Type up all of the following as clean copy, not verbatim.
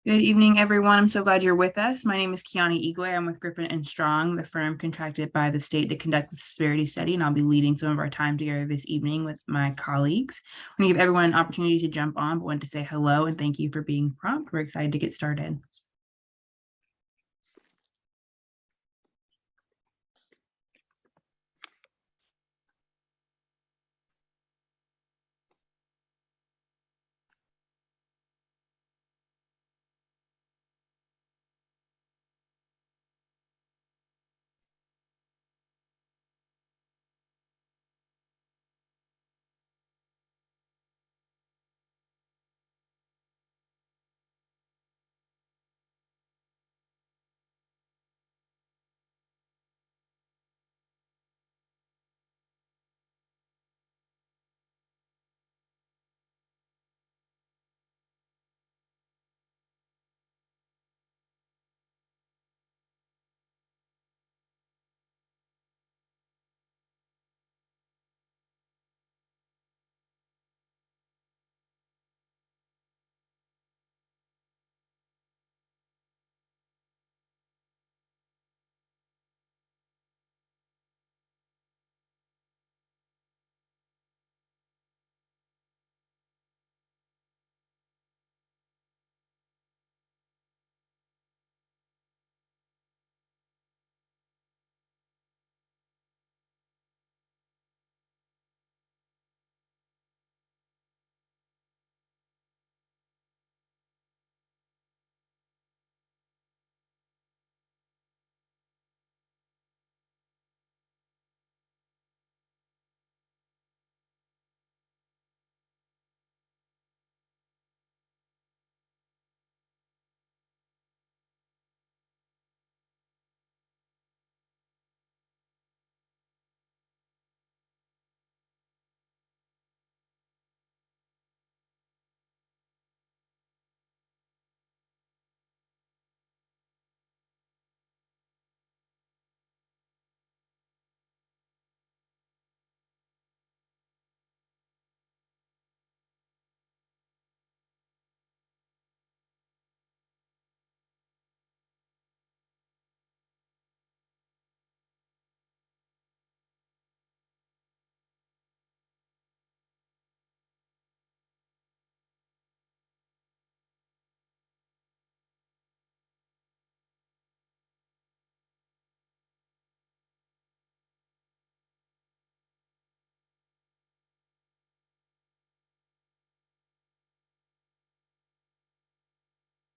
Good evening, everyone. I'm so glad you're with us. My name is Kiani Igwe. I'm with Griffin and Strong, the firm contracted by the state to conduct the disparity study, and I'll be leading some of our time together this evening with my colleagues. I'm going to give everyone an opportunity to jump on, but wanted to say hello and thank you for being prompt. We're excited to get started.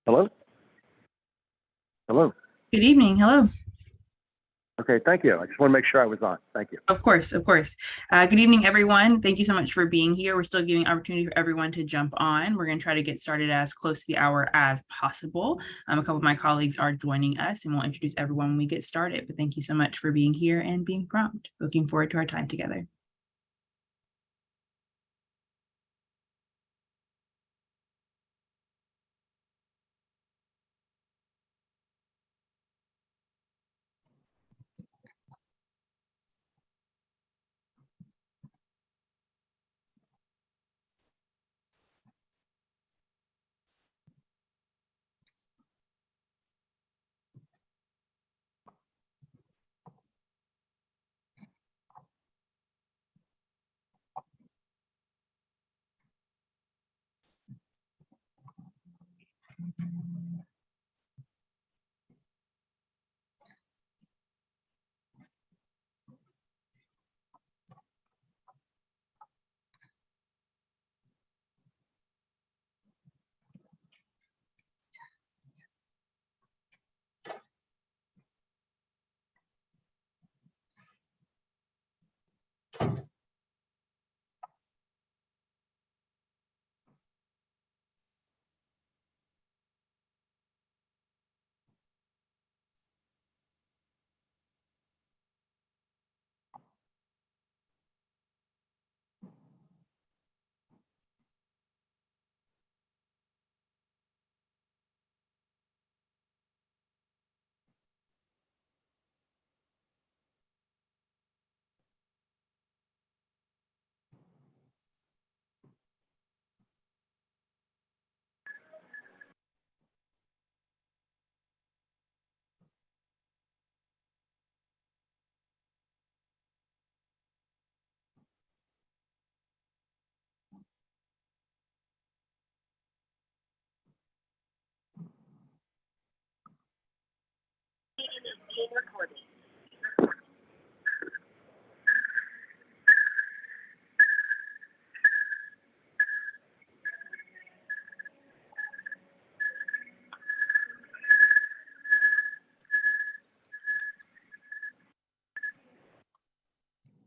Hello? Hello? Good evening. Hello. Okay, thank you. I just want to make sure I was on. Thank you. Of course. Good evening, everyone. Thank you so much for being here. We're still giving opportunity for everyone to jump on. We're going to try to get started as close to the hour as possible. A couple of my colleagues are joining us, and we'll introduce everyone when we get started. But thank you so much for being here and being prompt. Looking forward to our time together.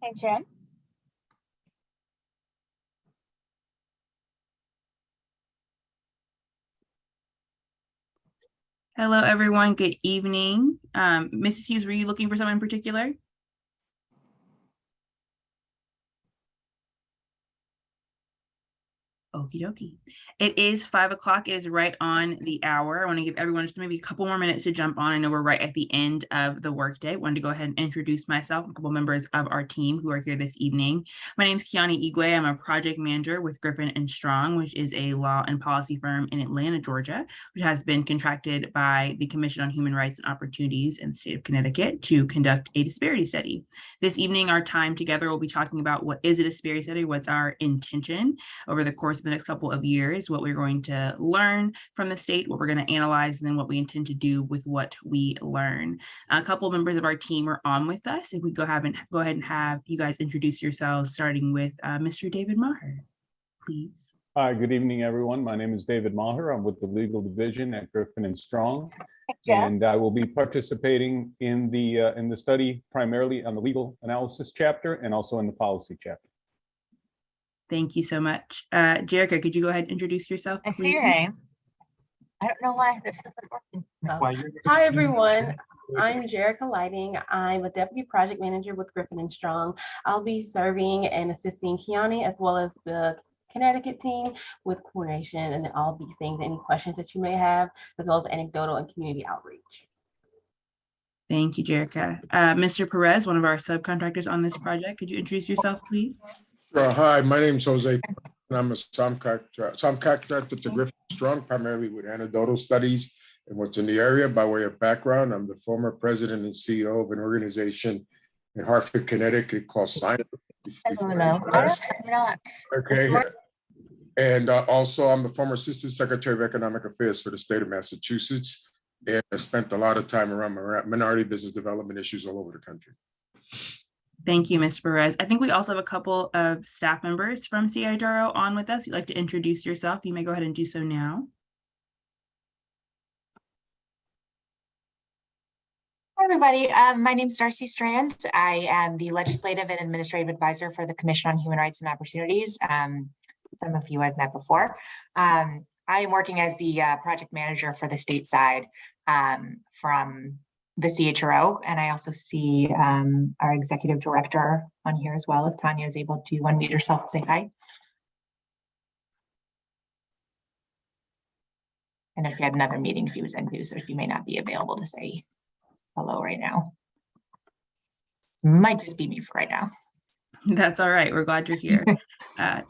Hey, Jim. Hello, everyone. Good evening. Mrs. Hughes, were you looking for someone in particular? Okie dokie. It is 5 o'clock. It is right on the hour. I want to give everyone just maybe a couple more minutes to jump on. I know we're right at the end of the workday. I wanted to go ahead and introduce myself, a couple members of our team who are here this evening. My name is Kiani Igwe. I'm a project manager with Griffin and Strong, which is a law and policy firm in Atlanta, Georgia, which has been contracted by the Commission on Human Rights and Opportunities in the state of Connecticut to conduct a disparity study. This evening, our time together will be talking about what is a disparity study, what's our intention over the course of the next couple of years, what we're going to learn from the state, what we're going to analyze, and then what we intend to do with what we learn. A couple members of our team are on with us. If we go ahead and have you guys introduce yourselves, starting with Mr. David Maher, please. Hi, good evening, everyone. My name is David Maher. I'm with the legal division at Griffin and Strong, and I will be participating in the study primarily on the legal analysis chapter and also in the policy chapter. Thank you so much. Jerica, could you go ahead and introduce yourself, I please? see your name. I don't know why this isn't working. Oh. Hi, everyone. I'm Jerica Lighting. I'm a deputy project manager with Griffin and Strong. I'll be serving and assisting Kiani as well as the Connecticut team with coordination and all these things, any questions that you may have, as well as anecdotal and community outreach. Thank you, Jerica. Mr. Perez, one of our subcontractors on this project, could you introduce yourself, please? Hi, my name is Jose, and I'm a contractor to Griffin Strong, primarily with anecdotal studies and what's in the area. By way of background, I'm the former president and CEO of an organization in Hartford, Connecticut called Science. No, I'm not. Okay. And also, I'm the former assistant secretary of economic affairs for the state of Massachusetts, and I spent a lot of time around minority business development issues all over the country. Thank you, Ms. Perez. I think we also have a couple of staff members from CIJRO on with us. If you'd like to introduce yourself, you may go ahead and do so now. Hi, everybody. My name is Darcy Strand. I am the legislative and administrative advisor for the Commission on Human Rights and Opportunities. Some of you I've met before. I am working as the project manager for the state side from the CHRO, and I also see our executive director on here as well, if Tanya is able to unmute herself and say hi. And if you had another meeting, if you was inclusive, you may not be available to say hello right now. Might just be me for right now. That's all right. We're glad you're here.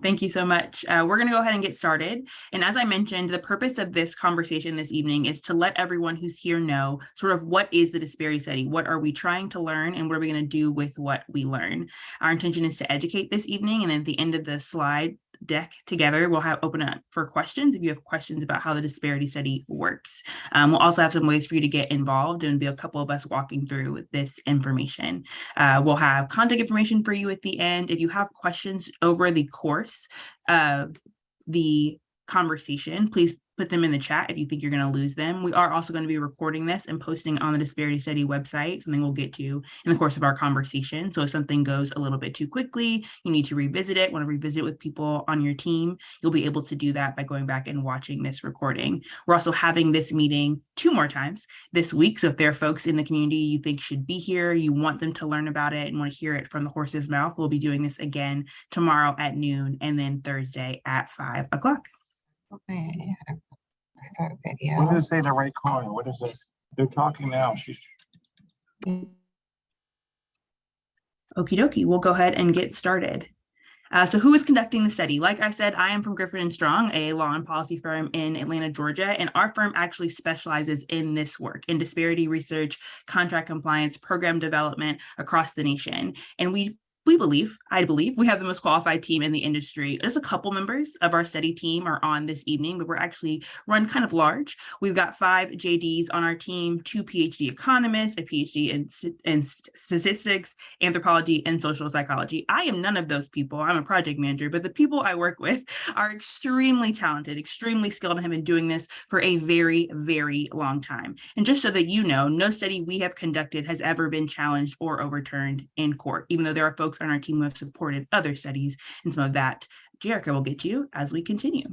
Thank you so much. We're going to go ahead and get started. And as I mentioned, the purpose of this conversation this evening is to let everyone who's here know sort of what is the disparity study, what are we trying to learn, and what are we going to do with what we learn. Our intention is to educate this evening, and then at the end of the slide deck together, we'll have open up for questions if you have questions about how the disparity study works. We'll also have some ways for you to get involved, and be a couple of us walking through this information. We'll have contact information for you at the end. If you have questions over the course of the conversation, please put them in the chat if you think you're going to lose them. We are also going to be recording this and posting on the disparity study website, something we'll get to in the course of our conversation. So if something goes a little bit too quickly, you need to revisit it, want to revisit it with people on your team, you'll be able to do that by going back and watching this recording. We're also having this meeting 2 more times this week. So if there are folks in the community you think should be here, you want them to learn about it and want to hear it from the horse's mouth, we'll be doing this again tomorrow at noon and then Thursday at 5 o'clock. Okay. Start video. What does it say the right calling? What is it? They're talking now. She's. Okie dokie, we'll go ahead and get started. So who is conducting the study? Like I said, I am from Griffin and Strong, a law and policy firm in Atlanta, Georgia, and our firm actually specializes in this work, in disparity research, contract compliance, program development across the nation. And I believe we have the most qualified team in the industry. Just a couple members of our study team are on this evening, but we're actually run kind of large. We've got 5 JDs on our team, 2 PhD economists, a PhD in statistics, anthropology, and social psychology. I am none of those people. I'm a project manager, but the people I work with are extremely talented, extremely skilled, and have been doing this for a very, very long time. And just so that you know, no study we have conducted has ever been challenged or overturned in court, even though there are folks folks on our team who have supported other studies, and some of that Jerica will get to you as we continue.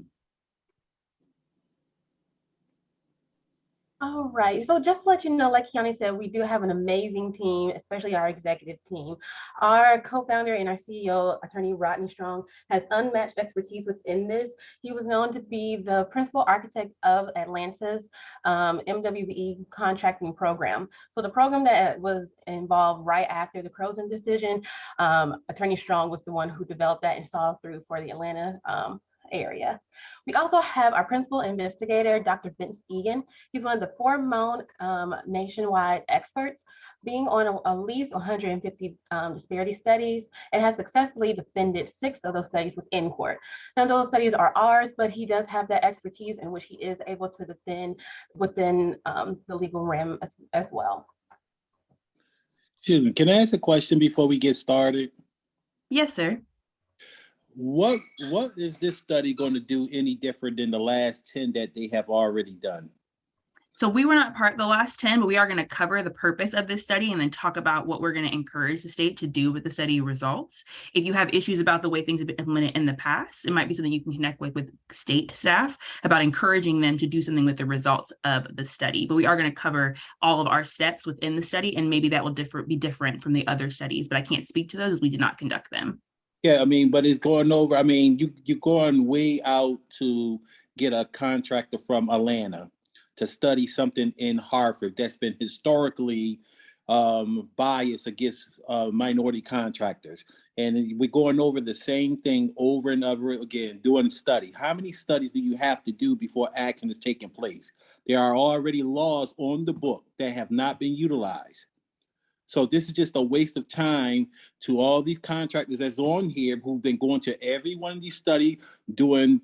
All right, so just to let you know, like Kiani said, we do have an amazing team, especially our executive team. Our co-founder and our CEO, attorney Rodney Strong, has unmatched expertise within this. He was known to be the principal architect of Atlanta's MWBE contracting program. So the program that was involved right after the Croson decision, attorney Strong was the one who developed that and saw through for the Atlanta area. We also have our principal investigator, Dr. Vince Egan. He's one of the foremost nationwide experts, being on at least 150 disparity studies, and has successfully defended 6 of those studies within court. Now, those studies are ours, but he does have that expertise in which he is able to defend within the legal realm as well. Excuse me, can I ask a question before we get started? Yes, sir. What is this study going to do any different than the last 10 that they have already done? So we were not part of the last 10, but we are going to cover the purpose of this study and then talk about what we're going to encourage the state to do with the study results. If you have issues about the way things have been implemented in the past, it might be something you can connect with state staff about encouraging them to do something with the results of the study. But we are going to cover all of our steps within the study, and maybe that will be different from the other studies, but I can't speak to those as we did not conduct them. Yeah, I mean, but it's going over, I mean, you're going way out to get a contractor from Atlanta to study something in Hartford that's been historically biased against minority contractors. And we're going over the same thing over and over again, doing study. How many studies do you have to do before action is taking place? There are already laws on the book that have not been utilized. So this is just a waste of time to all these contractors that's on here who've been going to every one of these studies, doing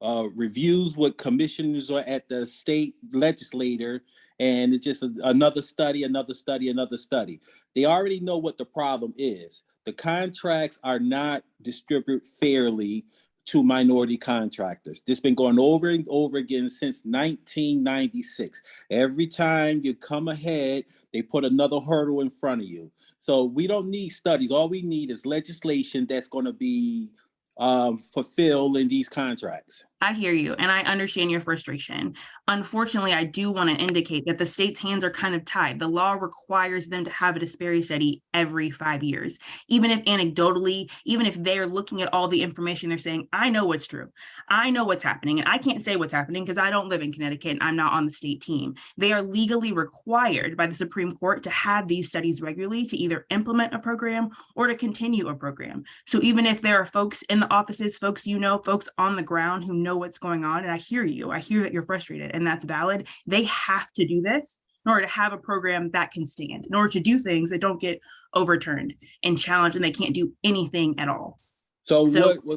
reviews with commissioners or at the state legislator, and it's just another study, another study, another study. They already know what the problem is. The contracts are not distributed fairly to minority contractors. This has been going over and over again since 1996. Every time you come ahead, they put another hurdle in front of you. So we don't need studies. All we need is legislation that's going to be fulfilled in these contracts. I hear you, and I understand your frustration. Unfortunately, I do want to indicate that the state's hands are kind of tied. The law requires them to have a disparity study every 5 years. Even if anecdotally, even if they're looking at all the information, they're saying, I know what's true. I know what's happening, and I can't say what's happening because I don't live in Connecticut and I'm not on the state team. They are legally required by the Supreme Court to have these studies regularly to either implement a program or to continue a program. So even if there are folks in the offices, folks you know, folks on the ground who know what's going on, and I hear you, I hear that you're frustrated, and that's valid. They have to do this in order to have a program that can stand, in order to do things that don't get overturned and challenged, and they can't do anything at all. So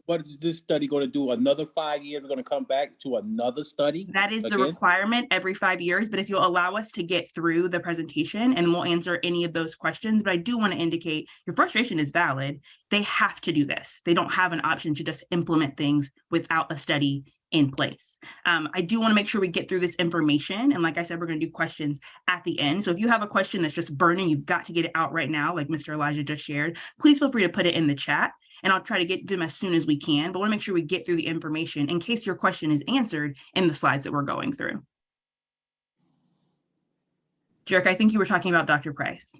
what is this study going to do? Another 5 years, we're going to come back to another study? That is the requirement every 5 years, but if you'll allow us to get through the presentation, and we'll answer any of those questions, but I do want to indicate your frustration is valid. They have to do this. They don't have an option to just implement things without a study in place. I do want to make sure we get through this information. And like I said, we're going to do questions at the end. So if you have a question that's just burning, you've got to get it out right now, like Mr. Elijah just shared, please feel free to put it in the chat. And I'll try to get them as soon as we can, but I want to make sure we get through the information in case your question is answered in the slides that we're going through. Jerica, I think you were talking about Dr. Price.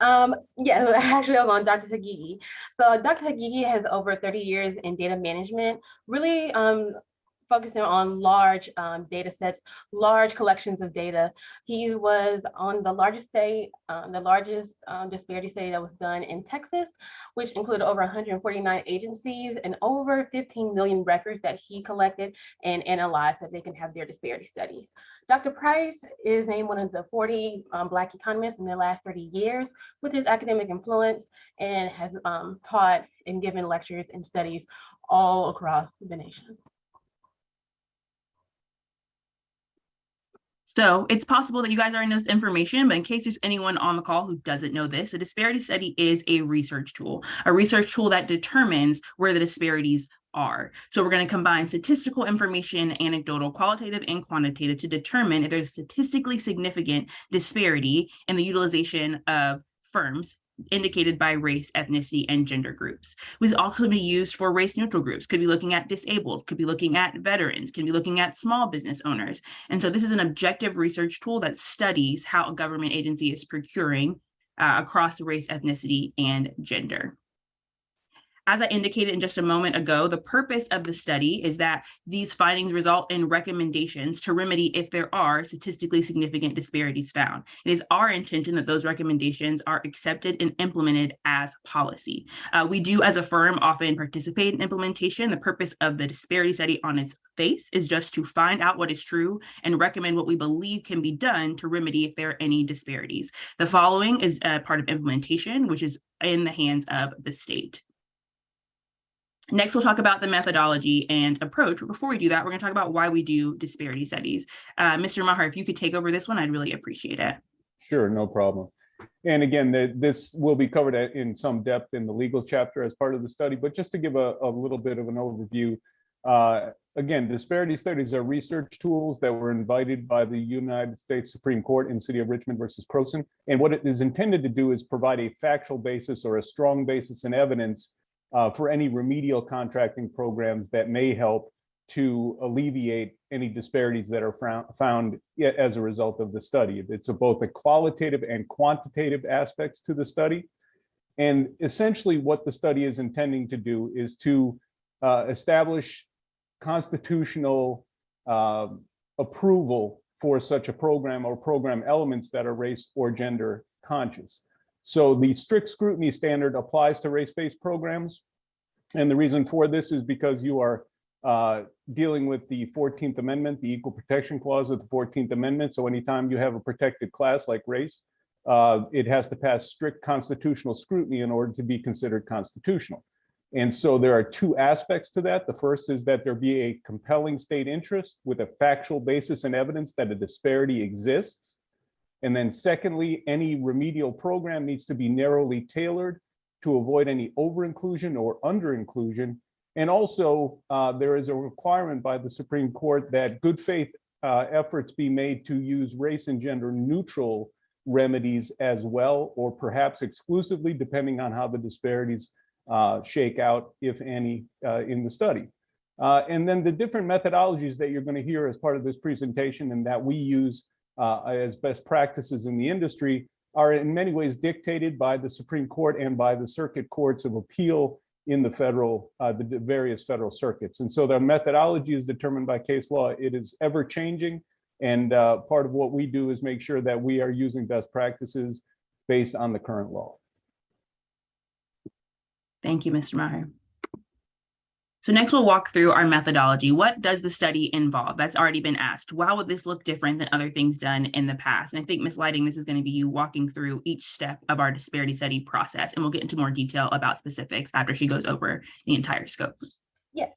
Yeah, actually I'm on Dr. Hagigi. So Dr. Hagigi has over 30 years in data management, really focusing on large data sets, large collections of data. He was on the largest disparity study that was done in Texas, which included over 149 agencies and over 15 million records that he collected and analyzed so they can have their disparity studies. Dr. Price is named one of the 40 Black economists in the last 30 years with his academic influence, and has taught and given lectures and studies all across the nation. So it's possible that you guys already know this information, but in case there's anyone on the call who doesn't know this, a disparity study is a research tool that determines where the disparities are. So we're going to combine statistical information, anecdotal, qualitative, and quantitative to determine if there's statistically significant disparity in the utilization of firms indicated by race, ethnicity, and gender groups. It was also be used for race neutral groups, could be looking at disabled, could be looking at veterans, could be looking at small business owners. And so this is an objective research tool that studies how a government agency is procuring across race, ethnicity, and gender. As I indicated in just a moment ago, the purpose of the study is that these findings result in recommendations to remedy if there are statistically significant disparities found. It is our intention that those recommendations are accepted and implemented as policy. We do, as a firm, often participate in implementation. The purpose of the disparity study on its face is just to find out what is true and recommend what we believe can be done to remedy if there are any disparities. The following is a part of implementation, which is in the hands of the state. Next, we'll talk about the methodology and approach. But before we do that, we're going to talk about why we do disparity studies. Mr. Maher, if you could take over this one, I'd really appreciate it. Sure, no problem. And again, this will be covered in some depth in the legal chapter as part of the study, but just to give a little bit of an overview, again, disparity studies are research tools that were invited by the United States Supreme Court in City of Richmond versus Croson. And what it is intended to do is provide a factual basis or a strong basis in evidence for any remedial contracting programs that may help to alleviate any disparities that are found as a result of the study. It's both a qualitative and quantitative aspects to the study. And essentially what the study is intending to do is to establish constitutional approval for such a program or program elements that are race or gender conscious. So the strict scrutiny standard applies to race-based programs. And the reason for this is because you are dealing with the 14th Amendment, the Equal Protection Clause of the 14th Amendment. So anytime you have a protected class like race, it has to pass strict constitutional scrutiny in order to be considered constitutional. And so there are two aspects to that. The first is that there be a compelling state interest with a factual basis and evidence that a disparity exists. And then secondly, any remedial program needs to be narrowly tailored to avoid any over-inclusion or under-inclusion. And also, there is a requirement by the Supreme Court that good faith efforts be made to use race and gender neutral remedies as well, or perhaps exclusively, depending on how the disparities shake out, if any, in the study. And then the different methodologies that you're going to hear as part of this presentation and that we use as best practices in the industry are in many ways dictated by the Supreme Court and by the circuit courts of appeal in the federal, the various federal circuits. And so their methodology is determined by case law. It is ever changing. And part of what we do is make sure that we are using best practices based on the current law. Thank you, Mr. Maher. So next we'll walk through our methodology. What does the study involve? That's already been asked. How would this look different than other things done in the past? And I think, Ms. Lighting, this is going to be you walking through each step of our disparity study process, and we'll get into more detail about specifics after she goes over the entire scope. Yes.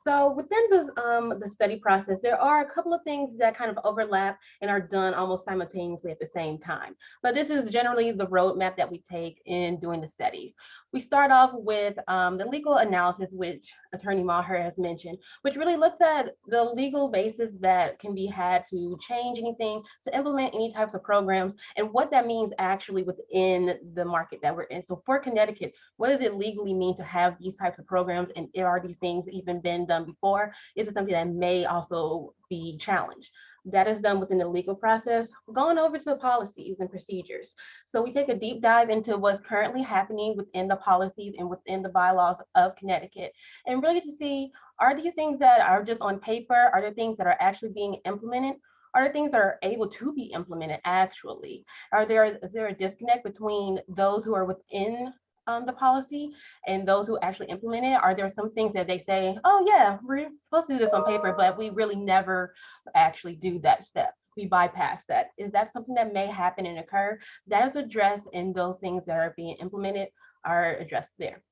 So within the study process, there are a couple of things that kind of overlap and are done almost simultaneously at the same time. But this is generally the roadmap that we take in doing the studies. We start off with the legal analysis, which Attorney Maher has mentioned, which really looks at the legal basis that can be had to change anything, to implement any types of programs, and what that means actually within the market that we're in. So for Connecticut, what does it legally mean to have these types of programs, and are these things even been done before? Is it something that may also be challenged? That is done within the legal process. Going over to the policies and procedures. So we take a deep dive into what's currently happening within the policies and within the bylaws of Connecticut, and really to see, are these things that are just on paper? Are there things that are actually being implemented? Are there things that are able to be implemented actually? Is there a disconnect between those who are within the policy and those who actually implement it? Are there some things that they say, oh yeah, we're supposed to do this on paper, but we really never actually do that step? We bypass that. Is that something that may happen and occur? That is addressed, and those things that are being implemented are addressed there.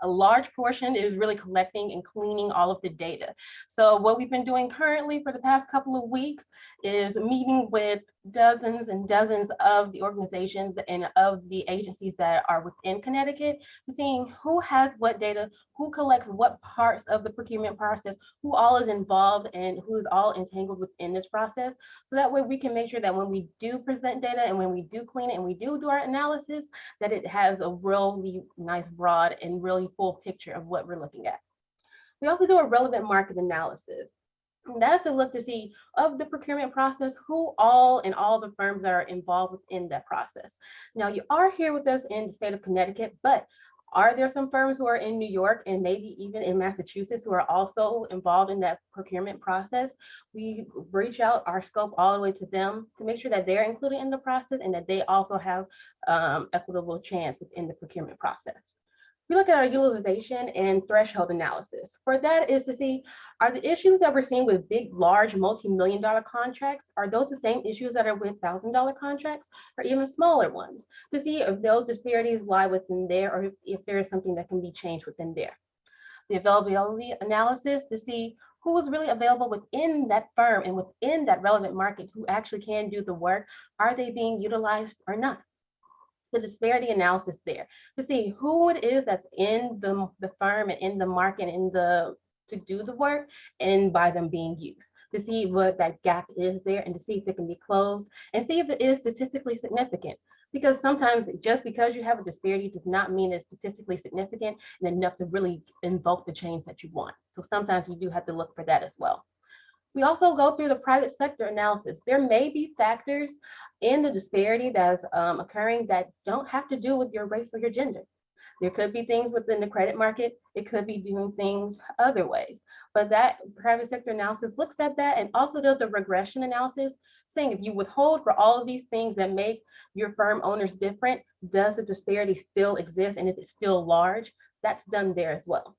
A large portion is really collecting and cleaning all of the data. So what we've been doing currently for the past couple of weeks is meeting with dozens and dozens of the organizations and of the agencies that are within Connecticut, seeing who has what data, who collects what parts of the procurement process, who all is involved and who is all entangled within this process. So that way we can make sure that when we do present data and when we do clean it and we do our analysis, that it has a really nice, broad and really full picture of what we're looking at. We also do a relevant market analysis. That's a look to see of the procurement process, who all and all the firms that are involved within that process. Now, you are here with us in the state of Connecticut, but are there some firms who are in New York and maybe even in Massachusetts who are also involved in that procurement process? We reach out our scope all the way to them to make sure that they're included in the process and that they also have equitable chance within the procurement process. We look at our utilization and threshold analysis. For that is to see, are the issues that we're seeing with big, large, multi-million-dollar contracts, are those the same issues that are with $1,000 contracts or even smaller ones? To see if those disparities lie within there or if there is something that can be changed within there. The availability analysis to see who is really available within that firm and within that relevant market who actually can do the work. Are they being utilized or not? The disparity analysis there to see who it is that's in the firm and in the market and to do the work and by them being used, to see what that gap is there and to see if it can be closed and see if it is statistically significant. Because sometimes just because you have a disparity does not mean it's statistically significant and enough to really invoke the change that you want. So sometimes you do have to look for that as well. We also go through the private sector analysis. There may be factors in the disparity that's occurring that don't have to do with your race or your gender. There could be things within the credit market. It could be doing things other ways. But that private sector analysis looks at that and also does the regression analysis, saying if you withhold for all of these things that make your firm owners different, does the disparity still exist and is it still large? That's done there as well.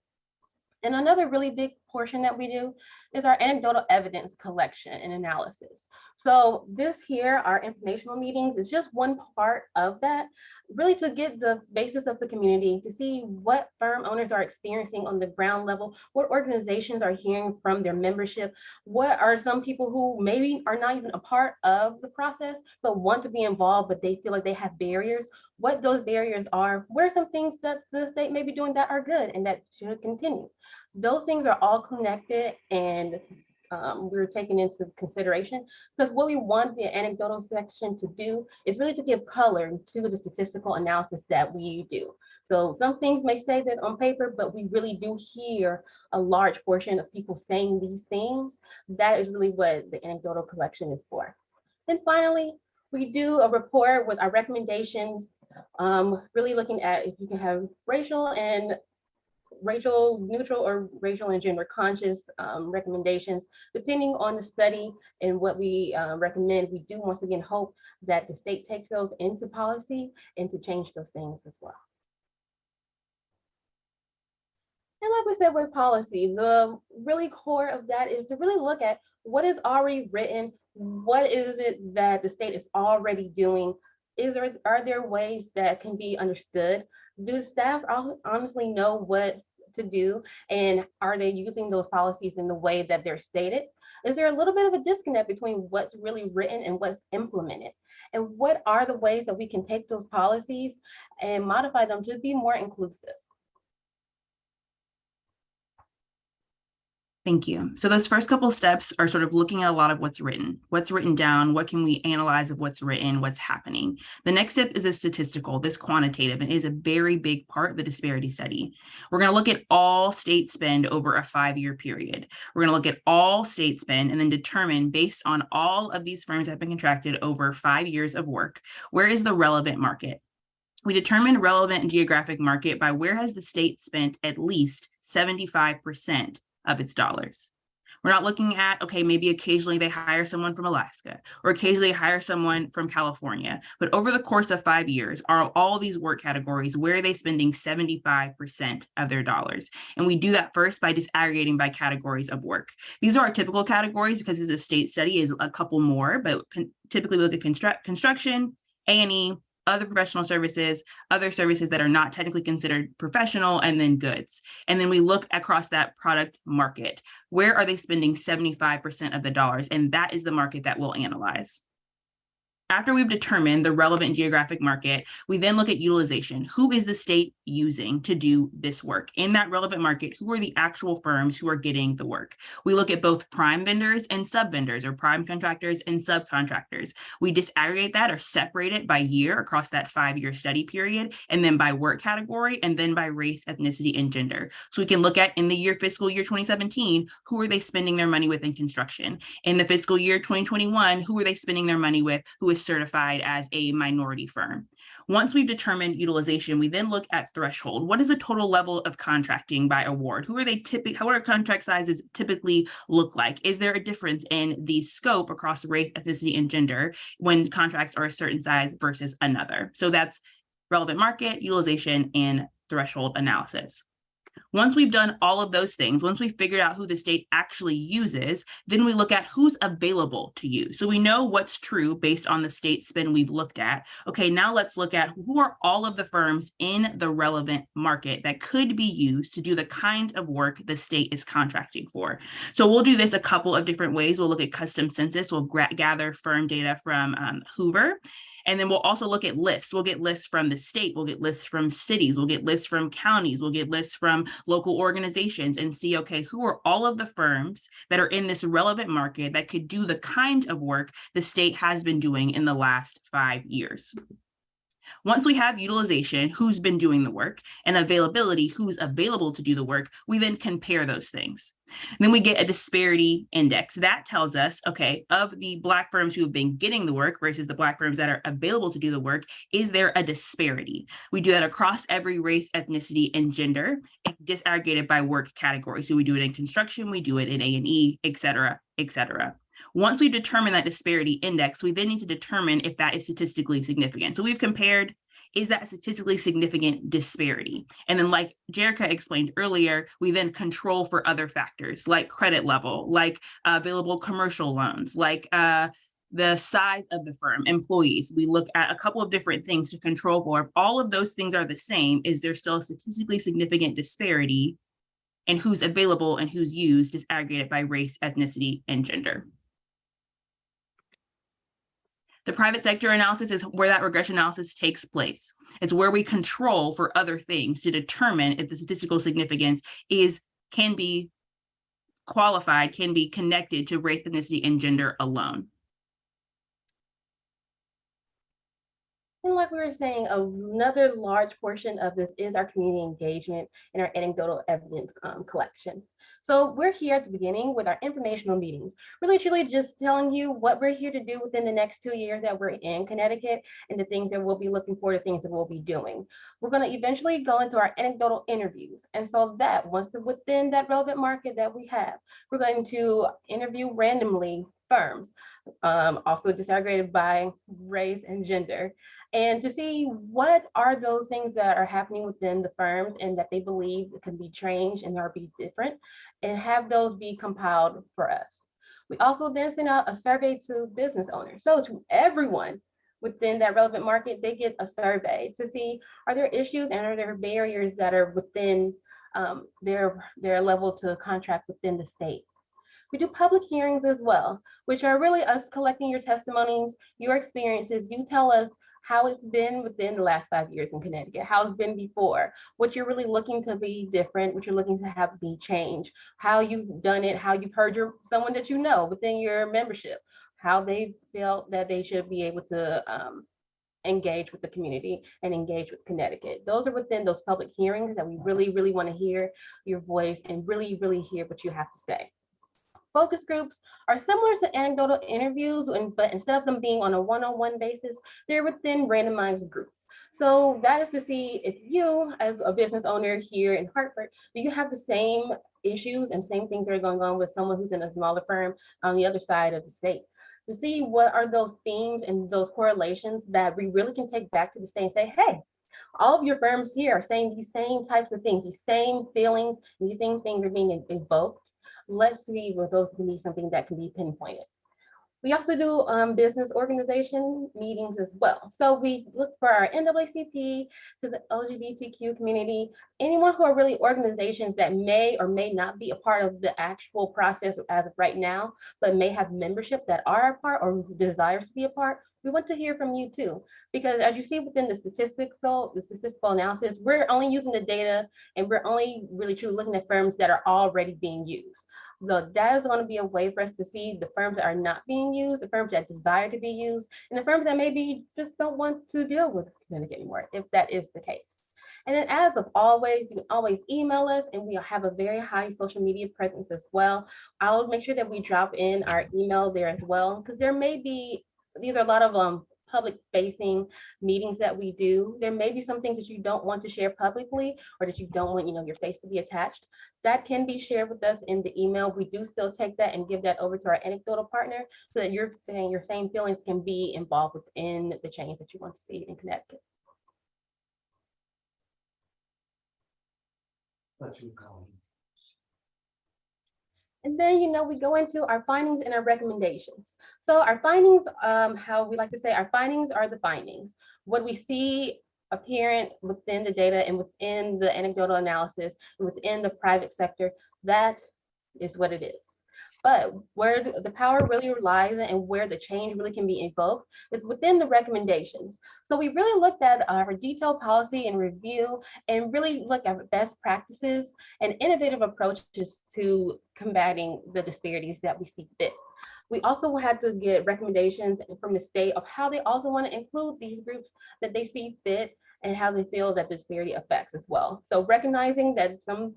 And another really big portion that we do is our anecdotal evidence collection and analysis. So this here, our informational meetings, is just one part of that, really to get the basis of the community, to see what firm owners are experiencing on the ground level, what organizations are hearing from their membership, what are some people who maybe are not even a part of the process, but want to be involved, but they feel like they have barriers, what those barriers are, where are some things that the state may be doing that are good and that should continue. Those things are all connected and we're taking into consideration because what we want the anecdotal section to do is really to give color to the statistical analysis that we do. So some things may say that on paper, but we really do hear a large portion of people saying these things. That is really what the anecdotal collection is for. And finally, we do a report with our recommendations, really looking at if you can have racial neutral or racial and gender conscious recommendations, depending on the study and what we recommend. We do once again hope that the state takes those into policy and to change those things as well. And like we said with policy, the really core of that is to really look at what is already written, what is it that the state is already doing, are there ways that can be understood? Do staff honestly know what to do? And are they using those policies in the way that they're stated? Is there a little bit of a disconnect between what's really written and what's implemented? And what are the ways that we can take those policies and modify them to be more inclusive? Thank you. So those first couple of steps are sort of looking at a lot of what's written down, what can we analyze of what's written, what's happening. The next step is a statistical, this quantitative, and is a very big part of the disparity study. We're going to look at all state spend over a 5-year period. We're going to look at all state spend and then determine, based on all of these firms that have been contracted over 5 years of work, where is the relevant market? We determine relevant geographic market by where has the state spent at least 75% of its dollars. We're not looking at, okay, maybe occasionally they hire someone from Alaska or occasionally hire someone from California, but over the course of 5 years, are all these work categories, where are they spending 75% of their dollars? And we do that first by disaggregating by categories of work. These are our typical categories because it's a state study, is a couple more, but typically we look at construction, A&E, other professional services, other services that are not technically considered professional, and then goods. And then we look across that product market. Where are they spending 75% of the dollars? And that is the market that we'll analyze. After we've determined the relevant geographic market, we then look at utilization. Who is the state using to do this work? In that relevant market, who are the actual firms who are getting the work? We look at both prime vendors and sub vendors, or prime contractors and subcontractors. We disaggregate that or separate it by year across that 5-year study period, and then by work category, and then by race, ethnicity, and gender. So we can look at in the fiscal year 2017, who are they spending their money with in construction? In the fiscal year 2021, who are they spending their money with who is certified as a minority firm? Once we've determined utilization, we then look at threshold. What is the total level of contracting by award? Who are they typically, how are contract sizes typically look like? Is there a difference in the scope across race, ethnicity, and gender when contracts are a certain size versus another? So that's relevant market, utilization, and threshold analysis. Once we've done all of those things, once we've figured out who the state actually uses, then we look at who's available to use. So we know what's true based on the state spend we've looked at. Okay, now let's look at who are all of the firms in the relevant market that could be used to do the kind of work the state is contracting for. So we'll do this a couple of different ways. We'll look at custom census. We'll gather firm data from Hoover. And then we'll also look at lists. We'll get lists from the state. We'll get lists from cities. We'll get lists from counties. We'll get lists from local organizations and see, okay, who are all of the firms that are in this relevant market that could do the kind of work the state has been doing in the last 5 years. Once we have utilization, who's been doing the work, and availability, who's available to do the work, we then compare those things. And then we get a disparity index. That tells us, okay, of the Black firms who have been getting the work versus the Black firms that are available to do the work, is there a disparity? We do that across every race, ethnicity, and gender, and disaggregated by work category. So we do it in construction, we do it in A&E, et cetera, et cetera. Once we determine that disparity index, we then need to determine if that is statistically significant. So we've compared, is that statistically significant disparity? And then like Jerica explained earlier, we then control for other factors like credit level, like available commercial loans, like the size of the firm, employees. We look at a couple of different things to control for. If all of those things are the same, is there still a statistically significant disparity in who's available and who's used, disaggregated by race, ethnicity, and gender? The private sector analysis is where that regression analysis takes place. It's where we control for other things to determine if the statistical significance can be qualified, can be connected to race, ethnicity, and gender alone. And like we were saying, another large portion of this is our community engagement and our anecdotal evidence collection. So we're here at the beginning with our informational meetings, really truly just telling you what we're here to do within the next 2 years that we're in Connecticut and the things that we'll be looking for, the things that we'll be doing. We're going to eventually go into our anecdotal interviews. And so that once within that relevant market that we have, we're going to interview randomly firms, also disaggregated by race and gender, and to see what are those things that are happening within the firms and that they believe can be changed and or be different, and have those be compiled for us. We also then send out a survey to business owners. So to everyone within that relevant market, they get a survey to see, are there issues and are there barriers that are within their level to contract within the state. We do public hearings as well, which are really us collecting your testimonies, your experiences. You tell us how it's been within the last 5 years in Connecticut, how it's been before, what you're really looking to be different, what you're looking to have be changed, how you've done it, how you've heard someone that you know within your membership, how they felt that they should be able to engage with the community and engage with Connecticut. Those are within those public hearings that we really, really want to hear your voice and really, really hear what you have to say. Focus groups are similar to anecdotal interviews, but instead of them being on a one-on-one basis, they're within randomized groups. So that is to see if you, as a business owner here in Hartford, do you have the same issues and same things that are going on with someone who's in a smaller firm on the other side of the state? To see what are those themes and those correlations that we really can take back to the state and say, hey, all of your firms here are saying these same types of things, these same feelings, these same things are being evoked. Let's see if those can be something that can be pinpointed. We also do business organization meetings as well. So we look for our NAACP, to the LGBTQ community, anyone who are really organizations that may or may not be a part of the actual process as of right now, but may have membership that are a part or desires to be a part. We want to hear from you too, because as you see within the statistics, so the statistical analysis, we're only using the data and we're only really truly looking at firms that are already being used. So that is going to be a way for us to see the firms that are not being used, the firms that desire to be used, and the firms that maybe just don't want to deal with Connecticut anymore, if that is the case. And then as of always, you can always email us, and we have a very high social media presence as well. I'll make sure that we drop in our email there as well, because there may be, these are a lot of public facing meetings that we do. There may be some things that you don't want to share publicly, or that you don't want, your face to be attached. That can be shared with us in the email. We do still take that and give that over to our anecdotal partner so that your same feelings can be involved within the change that you want to see in Connecticut. And then, we go into our findings and our recommendations. So our findings, how we like to say, our findings are the findings. What we see apparent within the data and within the anecdotal analysis and within the private sector, that is what it is. But where the power really lies and where the change really can be invoked is within the recommendations. So we really looked at our detailed policy and review and really look at best practices and innovative approaches to combating the disparities that we see fit. We also had to get recommendations from the state of how they also want to include these groups that they see fit and how they feel that the disparity affects as well. So recognizing that some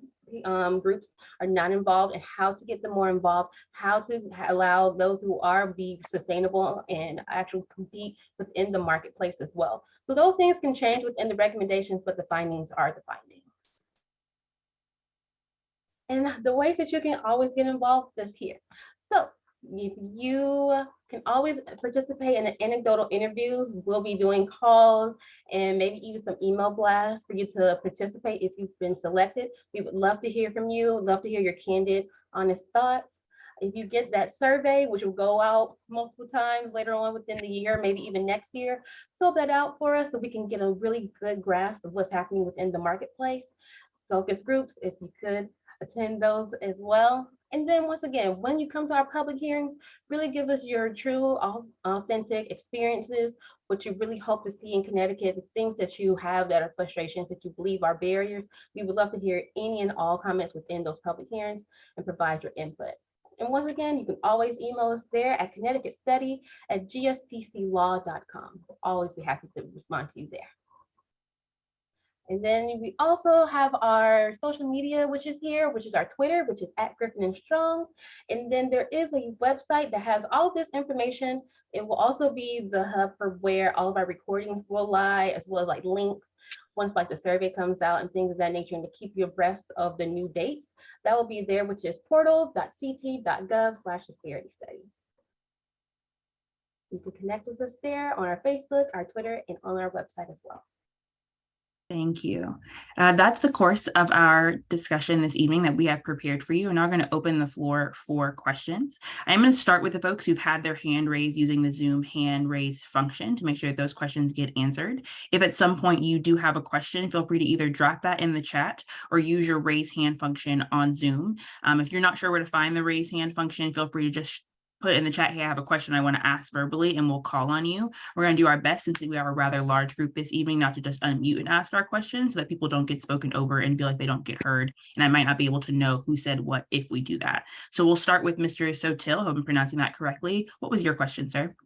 groups are not involved and how to get them more involved, how to allow those who are be sustainable and actually compete within the marketplace as well. So those things can change within the recommendations, but the findings are the findings. And the ways that you can always get involved is here. So you can always participate in the anecdotal interviews. We'll be doing calls and maybe even some email blasts for you to participate if you've been selected. We would love to hear from you, love to hear your candid, honest thoughts. If you get that survey, which will go out multiple times later on within the year, maybe even next year, fill that out for us so we can get a really good grasp of what's happening within the marketplace. Focus groups, if you could attend those as well. And then once again, when you come to our public hearings, really give us your true, authentic experiences, what you really hope to see in Connecticut, the things that you have that are frustrations that you believe are barriers. We would love to hear any and all comments within those public hearings and provide your input. And once again, you can always email us there at connecticutstudy@gspclaw.com. We'll always be happy to respond to you there. And then we also have our social media, which is here, which is our Twitter, which is @Griffin&Strong. And then there is a website that has all this information. It will also be the hub for where all of our recordings will lie, as well as like links once like the survey comes out and things of that nature, and to keep you abreast of the new dates. That will be there, which is portal.ct.gov/disparity study. You can connect with us there on our Facebook, our Twitter, and on our website as well. Thank you. That's the course of our discussion this evening that we have prepared for you. And now I'm going to open the floor for questions. I'm going to start with the folks who've had their hand raised using the Zoom hand raise function to make sure that those questions get answered. If at some point you do have a question, feel free to either drop that in the chat or use your raise hand function on Zoom. If you're not sure where to find the raise hand function, feel free to just put in the chat, hey, I have a question I want to ask verbally, and we'll call on you. We're going to do our best, since we are a rather large group this evening, not to just unmute and ask our questions so that people don't get spoken over and feel like they don't get heard. And I might not be able to know who said what if we do that. So we'll start with Mr. Sotil. I hope I'm pronouncing that correctly. What was your question, sir?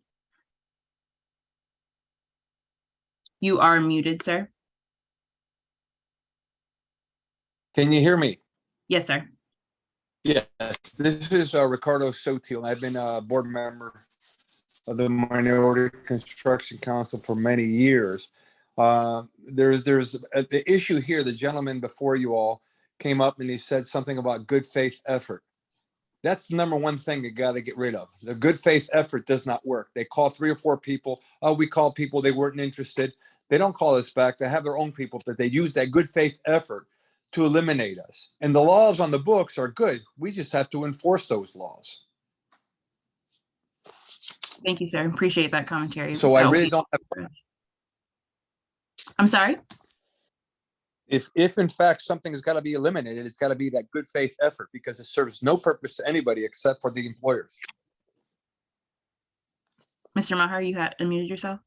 You are muted, sir. Can you hear me? Yes, sir. Yes, this is Ricardo Sotil. I've been a board member of the Minority Construction Council for many years. There's the issue here. The gentleman before you all came up and he said something about good faith effort. That's the number one thing you got to get rid of. The good faith effort does not work. They call 3 or 4 people. Oh, we called people. They weren't interested. They don't call us back. They have their own people, but they use that good faith effort to eliminate us. And the laws on the books are good. We just have to enforce those laws. Thank you, sir. Appreciate that commentary. So I really don't have, I'm sorry? if in fact something has got to be eliminated, it's got to be that good faith effort because it serves no purpose to anybody except for the employers. Mr. Maher, you had unmuted yourself.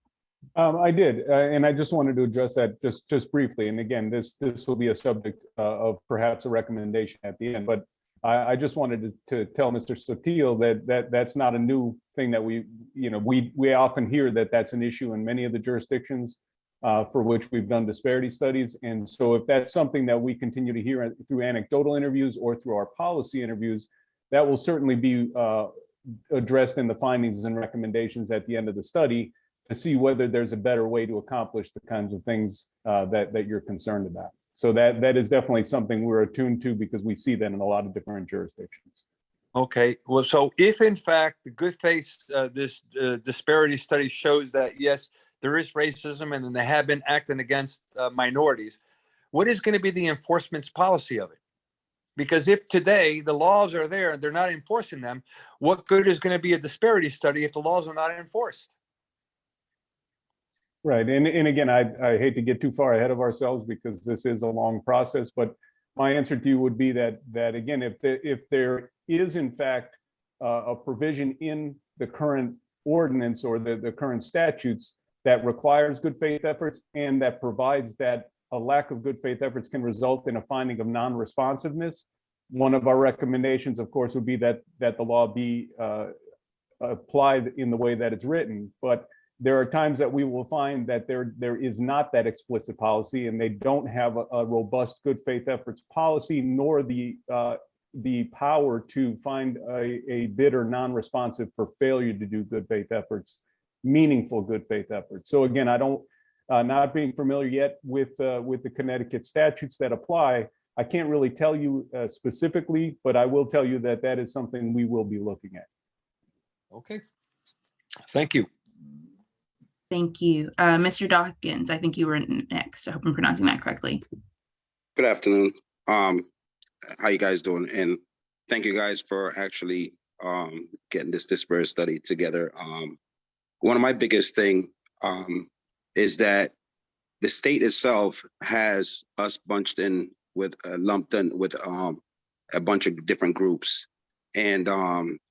I did, and I just wanted to address that just briefly. And again, this will be a subject of perhaps a recommendation at the end. But I just wanted to tell Mr. Sotil that's not a new thing that we often hear that that's an issue in many of the jurisdictions for which we've done disparity studies. And so if that's something that we continue to hear through anecdotal interviews or through our policy interviews, that will certainly be addressed in the findings and recommendations at the end of the study to see whether there's a better way to accomplish the kinds of things that you're concerned about. So that is definitely something we're attuned to because we see that in a lot of different jurisdictions. Okay, well, so if in fact the good faith, this disparity study shows that yes, there is racism and they have been acting against minorities, what is going to be the enforcement's policy of it? Because if today the laws are there and they're not enforcing them, what good is going to be a disparity study if the laws are not enforced? Right, and again, I hate to get too far ahead of ourselves because this is a long process, but my answer to you would be that again, if there is in fact a provision in the current ordinance or the current statutes that requires good faith efforts and that provides that a lack of good faith efforts can result in a finding of non-responsiveness, one of our recommendations, of course, would be that the law be applied in the way that it's written. But there are times that we will find that there is not that explicit policy and they don't have a robust good faith efforts policy nor the power to find a bidder non-responsive for failure to do good faith efforts, meaningful good faith efforts. So again, I don't, not being familiar yet with the Connecticut statutes that apply, I can't really tell you specifically, but I will tell you that is something we will be looking at. Okay, thank you. Thank you. Mr. Dawkins, I think you were next. I hope I'm pronouncing that correctly. Good afternoon. How you guys doing? And thank you guys for actually getting this disparate study together. One of my biggest thing is that the state itself has us bunched in with lumped in with a bunch of different groups. And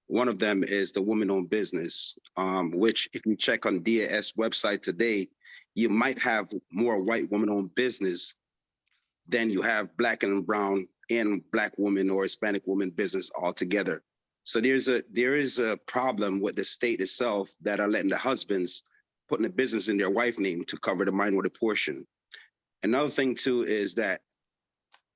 one of them is the woman-owned business, which if you check on DAS website today, you might have more white woman-owned business than you have black and brown and black women or Hispanic woman business altogether. So there is a problem with the state itself that are letting the husbands putting the business in their wife name to cover the minority portion. Another thing too is that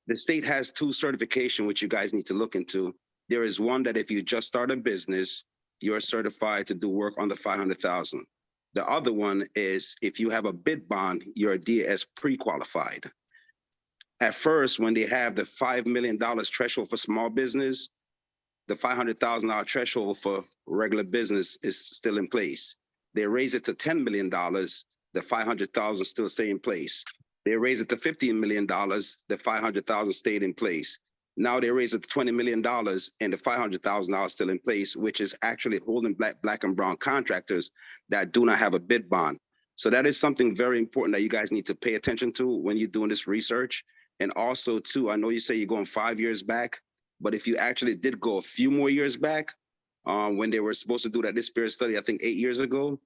the state has two certification, which you guys need to look into. There is one that if you just start a business, you're certified to do work under 500,000. The other one is if you have a bid bond, you're a DAS pre-qualified. At first, when they have the $5 million threshold for small business, the $500,000 threshold for regular business is still in place. They raise it to $10 million, the $500,000 still stay in place. They raise it to $15 million, the $500,000 stayed in place. Now they raise it to $20 million and the $500,000 still in place, which is actually holding black and brown contractors that do not have a bid bond. So that is something very important that you guys need to pay attention to when you're doing this research. And also too, I know you say you're going 5 years back, but if you actually did go a few more years back, when they were supposed to do that disparate study, I think 8 years ago,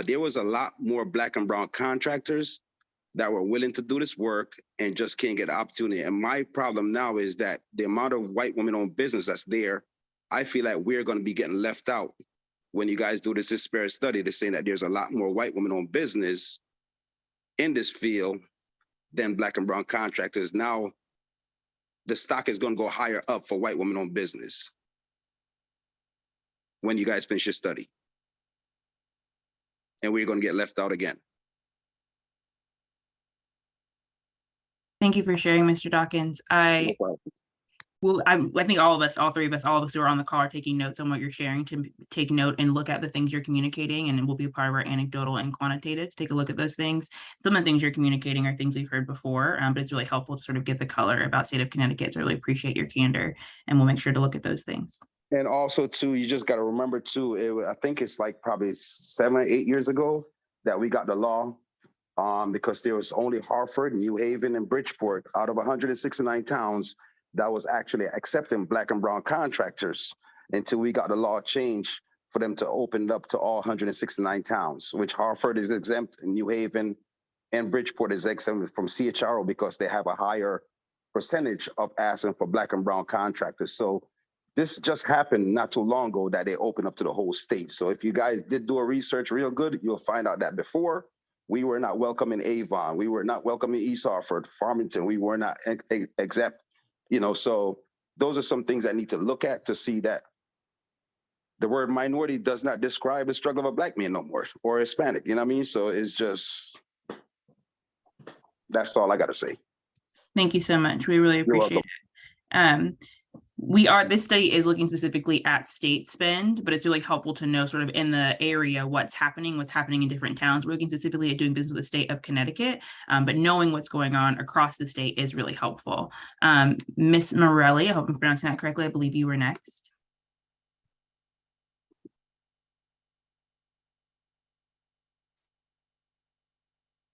there was a lot more black and brown contractors that were willing to do this work and just can't get the opportunity. And my problem now is that the amount of white women-owned business that's there, I feel like we're going to be getting left out when you guys do this disparate study. They're saying that there's a lot more white women-owned business in this field than black and brown contractors. Now, the stock is going to go higher up for white women-owned business when you guys finish your study. And we're going to get left out again. Thank you for sharing, Mr. Dawkins. I think all three of us who are on the call are taking notes on what you're sharing to take note and look at the things you're communicating, and it will be a part of our anecdotal and quantitative to take a look at those things. Some of the things you're communicating are things we've heard before, but it's really helpful to sort of get the color about state of Connecticut. So I really appreciate your candor, and we'll make sure to look at those things. And also too, you just got to remember too, I think it's like probably 7 or 8 years ago that we got the law, because there was only Hartford, New Haven, and Bridgeport out of 169 towns that was actually accepting Black and brown contractors until we got the law changed for them to open it up to all 169 towns, which Hartford is exempt, and New Haven and Bridgeport is exempt from CHRO because they have a higher percentage of asking for Black and brown contractors. So this just happened not too long ago that they opened up to the whole state. So if you guys did do a research real good, you'll find out that before we were not welcome in Avon, we were not welcome in East Hartford, Farmington, we were not exempt, so those are some things that need to look at to see that the word minority does not describe the struggle of a Black man no more, or Hispanic, you know what I mean? So it's just, that's all I got to say. Thank you so much. We really appreciate it. This study is looking specifically at state spend, but it's really helpful to know sort of in the area what's happening in different towns. We're looking specifically at doing business with the state of Connecticut, but knowing what's going on across the state is really helpful. Ms. Morelli, I hope I'm pronouncing that correctly. I believe you were next.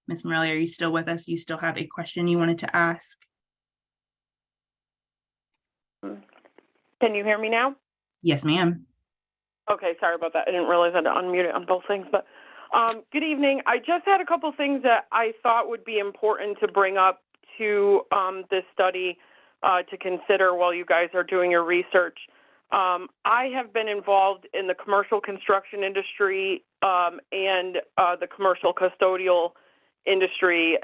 Ms. Morelli, are you still with us? You still have a question you wanted to ask? Can you hear me now? Yes, ma'am. Okay, sorry about that. I didn't realize I had to unmute it on both things, but good evening. I just had a couple things that I thought would be important to bring up to this study to consider while you guys are doing your research. I have been involved in the commercial construction industry and the commercial custodial industry,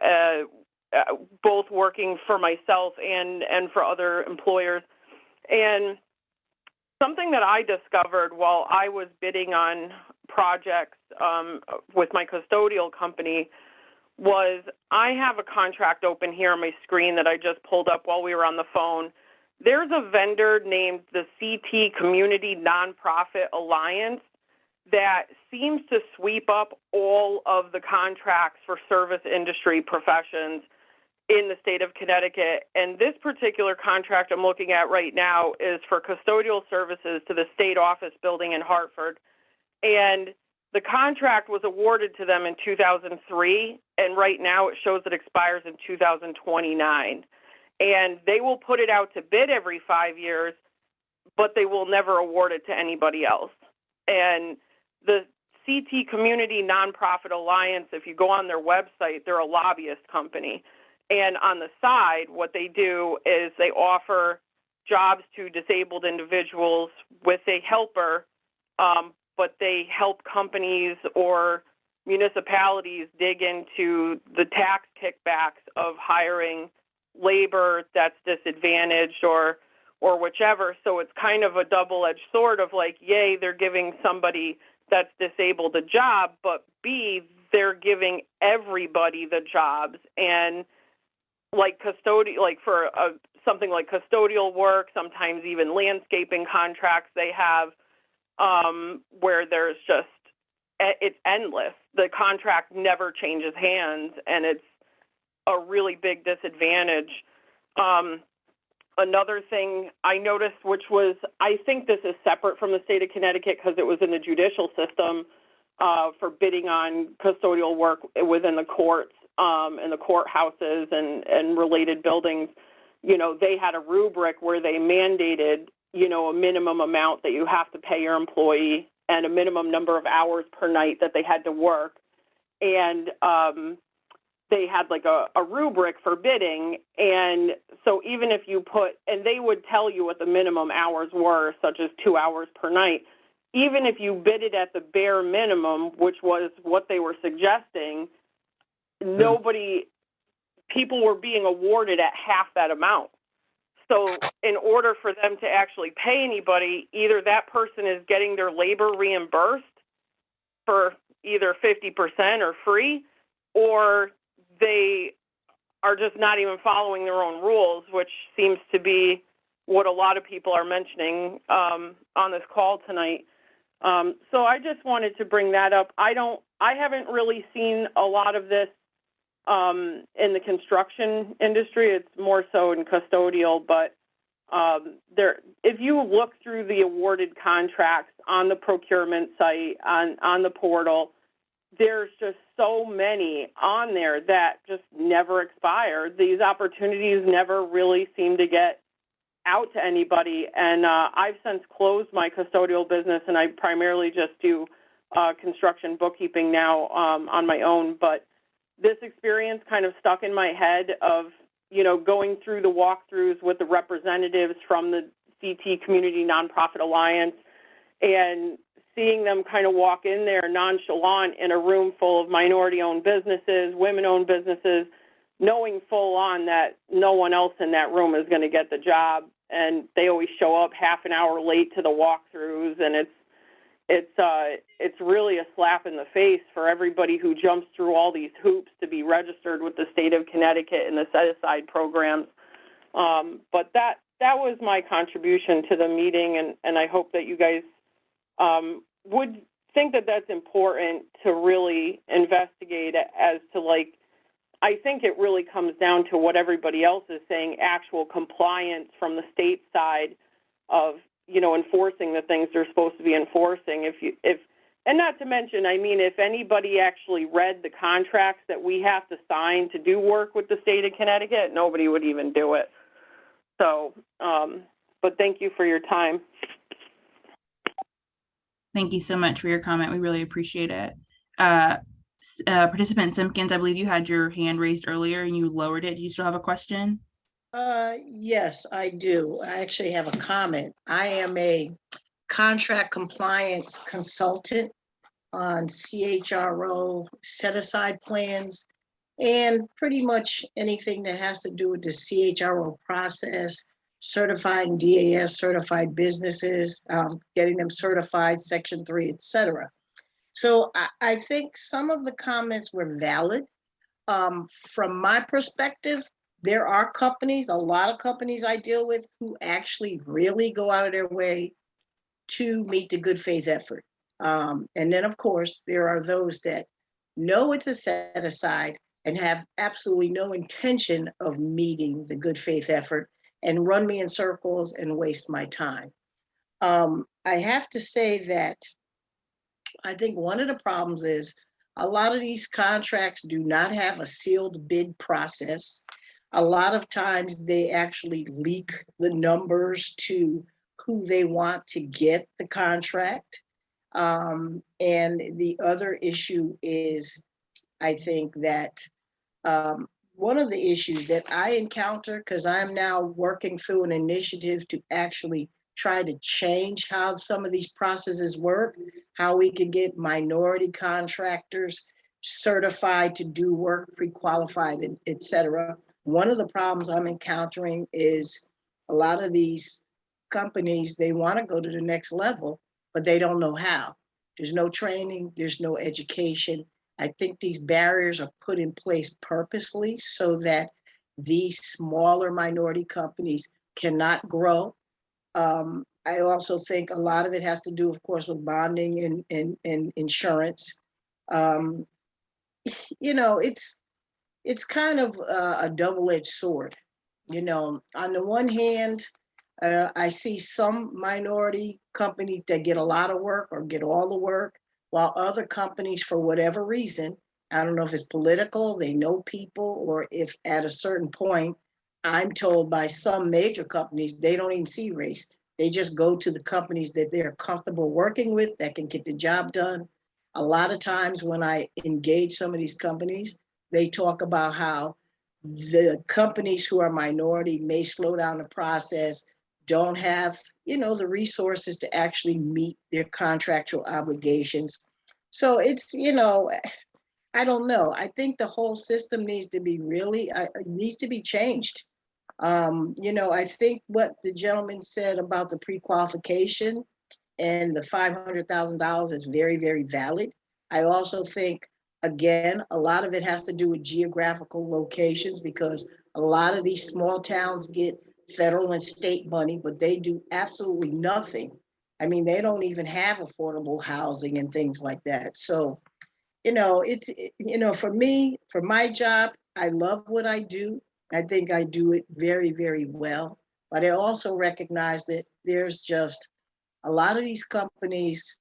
both working for myself and for other employers. And something that I discovered while I was bidding on projects with my custodial company was I have a contract open here on my screen that I just pulled up while we were on the phone. There's a vendor named the CT Community Nonprofit Alliance that seems to sweep up all of the contracts for service industry professions in the state of Connecticut. And this particular contract I'm looking at right now is for custodial services to the state office building in Hartford. And the contract was awarded to them in 2003, and right now it shows it expires in 2029. And they will put it out to bid every 5 years, but they will never award it to anybody else. And the CT Community Nonprofit Alliance, if you go on their website, they're a lobbyist company. And on the side, what they do is they offer jobs to disabled individuals with a helper, but they help companies or municipalities dig into the tax kickbacks of hiring labor that's disadvantaged or whichever. So it's kind of a double-edged sword of like, yay, they're giving somebody that's disabled a job, but B, they're giving everybody the jobs. And like for something like custodial work, sometimes even landscaping contracts they have, where there's just, it's endless. The contract never changes hands, and it's a really big disadvantage. Another thing I noticed, which was, I think this is separate from the state of Connecticut because it was in the judicial system for bidding on custodial work within the courts and the courthouses and related buildings. They had a rubric where they mandated, a minimum amount that you have to pay your employee and a minimum number of hours per night that they had to work. And they had like a rubric for bidding. And so even if you and they would tell you what the minimum hours were, such as 2 hours per night, even if you bid it at the bare minimum, which was what they were suggesting, people were being awarded at half that amount. So in order for them to actually pay anybody, either that person is getting their labor reimbursed for either 50% or free, or they are just not even following their own rules, which seems to be what a lot of people are mentioning on this call tonight. So I just wanted to bring that up. I haven't really seen a lot of this in the construction industry. It's more so in custodial, but if you look through the awarded contracts on the procurement site, on the portal, there's just so many on there that just never expire. These opportunities never really seem to get out to anybody. And I've since closed my custodial business, and I primarily just do construction bookkeeping now on my own. But this experience kind of stuck in my head of, you know, going through the walkthroughs with the representatives from the CT Community Nonprofit Alliance and seeing them kind of walk in there nonchalant in a room full of minority-owned businesses, women-owned businesses, knowing full on that no one else in that room is going to get the job. And they always show up half an hour late to the walkthroughs, and it's really a slap in the face for everybody who jumps through all these hoops to be registered with the state of Connecticut and the set-aside programs. But that was my contribution to the meeting, and I hope that you guys would think that that's important to really investigate as to, like, I think it really comes down to what everybody else is saying, actual compliance from the state side of, you know, enforcing the things they're supposed to be enforcing. And not to mention, I mean, if anybody actually read the contracts that we have to sign to do work with the state of Connecticut, nobody would even do it. So, but thank you for your time. Thank you so much for your comment. We really appreciate it. Participant Simpkins, I believe you had your hand raised earlier and you lowered it. Do you still have a question? Yes, I do. I actually have a comment. I am a contract compliance consultant on CHRO set-aside plans and pretty much anything that has to do with the CHRO process, certifying DAS certified businesses, getting them certified, Section 3, et cetera. So I think some of the comments were valid. From my perspective, there are companies, a lot of companies I deal with who actually really go out of their way to meet the good faith effort. And then, of course, there are those that know it's a set aside and have absolutely no intention of meeting the good faith effort and run me in circles and waste my time. I have to say that I think one of the problems is a lot of these contracts do not have a sealed bid process. A lot of times they actually leak the numbers to who they want to get the contract. And the other issue is, I think that one of the issues that I encounter, because I'm now working through an initiative to actually try to change how some of these processes work, how we can get minority contractors certified to do work, pre-qualified, et cetera. One of the problems I'm encountering is a lot of these companies, they want to go to the next level, but they don't know how. There's no training, there's no education. I think these barriers are put in place purposely so that these smaller minority companies cannot grow. I also think a lot of it has to do, of course, with bonding and insurance. You know, it's kind of a double-edged sword. You know, on the one hand, I see some minority companies that get a lot of work or get all the work, while other companies, for whatever reason, I don't know if it's political, they know people, or if at a certain point, I'm told by some major companies, they don't even see race. They just go to the companies that they're comfortable working with that can get the job done. A lot of times when I engage some of these companies, they talk about how the companies who are minority may slow down the process, don't have, you know, the resources to actually meet their contractual obligations. So it's, you know, I don't know. I think the whole system needs to be needs to be changed. You know, I think what the gentleman said about the pre-qualification and the $500,000 is very, very valid. I also think, again, a lot of it has to do with geographical locations because a lot of these small towns get federal and state money, but they do absolutely nothing. I mean, they don't even have affordable housing and things like that. So, you know, you know, for me, for my job, I love what I do. I think I do it very, very well. but I also recognize that there's just a lot of these companies.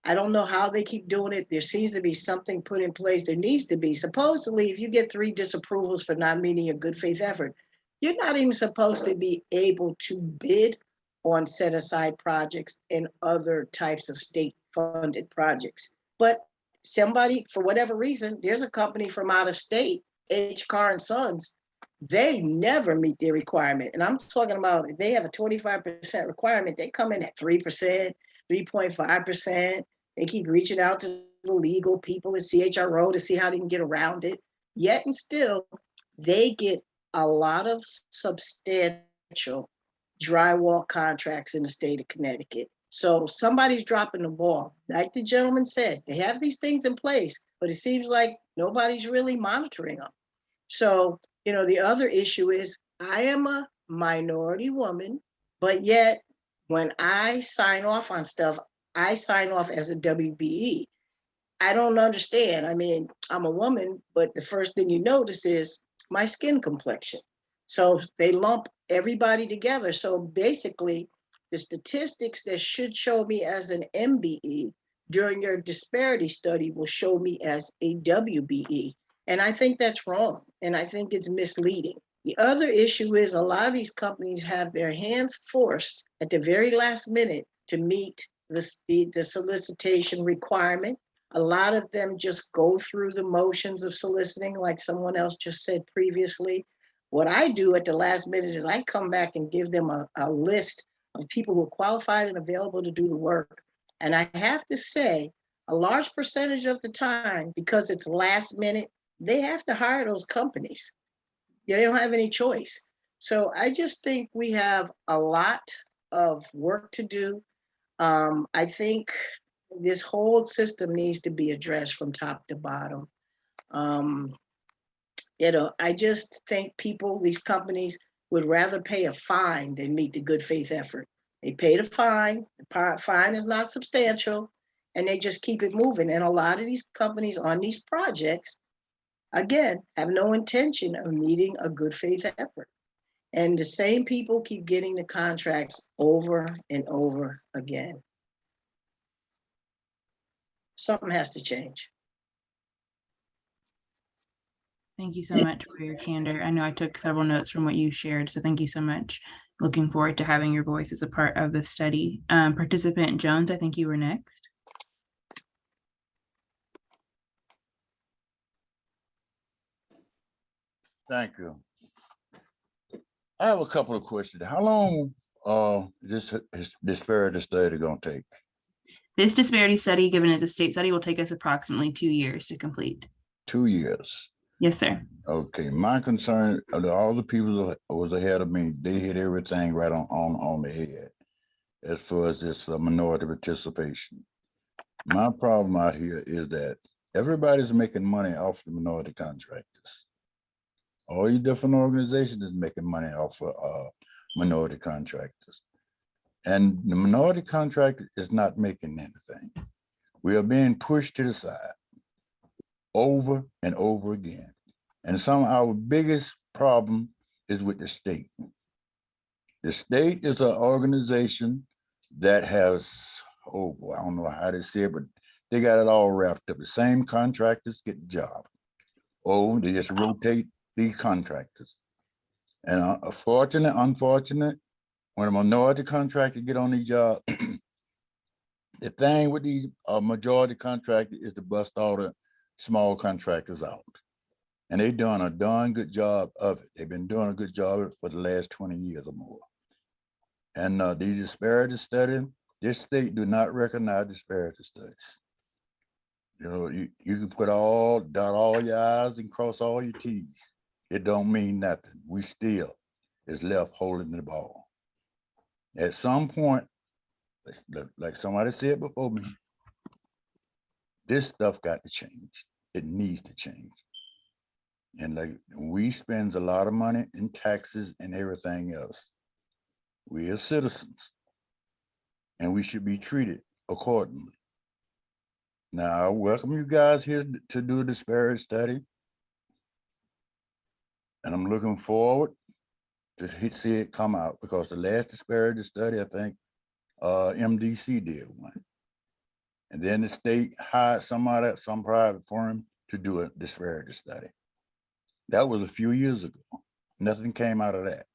I don't know how they keep doing it. There seems to be something put in place. There needs to be. Supposedly, if you get 3 disapprovals for not meeting a good faith effort, you're not even supposed to be able to bid on set aside projects and other types of state funded projects. But somebody, for whatever reason, there's a company from out of state, H. Carr and Sons, they never meet their requirement. And I'm talking about if they have a 25% requirement, they come in at 3%, 3.5%. They keep reaching out to the legal people at CHRO to see how they can get around it. Yet and still, they get a lot of substantial drywall contracts in the state of Connecticut. So somebody's dropping the ball. Like the gentleman said, they have these things in place, but it seems like nobody's really monitoring them. So, the other issue is I am a minority woman, but yet when I sign off on stuff, I sign off as a WBE. I don't understand. I mean, I'm a woman, but the first thing you notice is my skin complexion. So they lump everybody together. So basically, the statistics that should show me as an MBE during your disparity study will show me as a WBE. And I think that's wrong. And I think it's misleading. The other issue is a lot of these companies have their hands forced at the very last minute to meet the solicitation requirement. A lot of them just go through the motions of soliciting, like someone else just said previously. What I do at the last minute is I come back and give them a list of people who are qualified and available to do the work. And I have to say, a large percentage of the time, because it's last minute, they have to hire those companies. They don't have any choice. So I just think we have a lot of work to do. I think this whole system needs to be addressed from top to bottom. I just think these companies would rather pay a fine than meet the good faith effort. They pay the fine is not substantial, and they just keep it moving. And a lot of these companies on these projects, again, have no intention of meeting a good faith effort. And the same people keep getting the contracts over and over again. Something has to change. Thank you so much for your candor. I know I took several notes from what you shared, so thank you so much. Looking forward to having your voice as a part of the study. Participant Jones, I think you were next. Thank you. I have a couple of questions. How long this disparity study gonna take? This disparity study, given it's a state study, will take us approximately 2 years to complete. 2 years. Yes, sir. Okay, my concern, all the people that was ahead of me, they hit everything right on the head as far as this minority participation. My problem out here is that everybody's making money off the minority contractors. All these different organizations is making money off of minority contractors. And the minority contractor is not making anything. We are being pushed to the side over and over again. And some of our biggest problem is with the state. The state is an organization that has, oh boy, I don't know how to say it, but they got it all wrapped up. The same contractors get the job. Oh, they just rotate the contractors. And unfortunate, when a minority contractor get on the job, the thing with the majority contractor is to bust all the small contractors out. And they've done a darn good job of it. They've been doing a good job of it for the last 20 years or more. And the disparity study, this state do not recognize disparity studies. You know, you can dot all your I's and cross all your T's. It don't mean nothing. We still is left holding the ball. At some point, like somebody said before me, this stuff got to change. It needs to change. And like we spend a lot of money in taxes and everything else. We are citizens and we should be treated accordingly. Now, I welcome you guys here to do a disparity study. And I'm looking forward see it come out, because the last disparity study, I think, MDC did one. And then the state hired somebody, some private firm to do a disparity study. That was a few years ago. Nothing came out of that.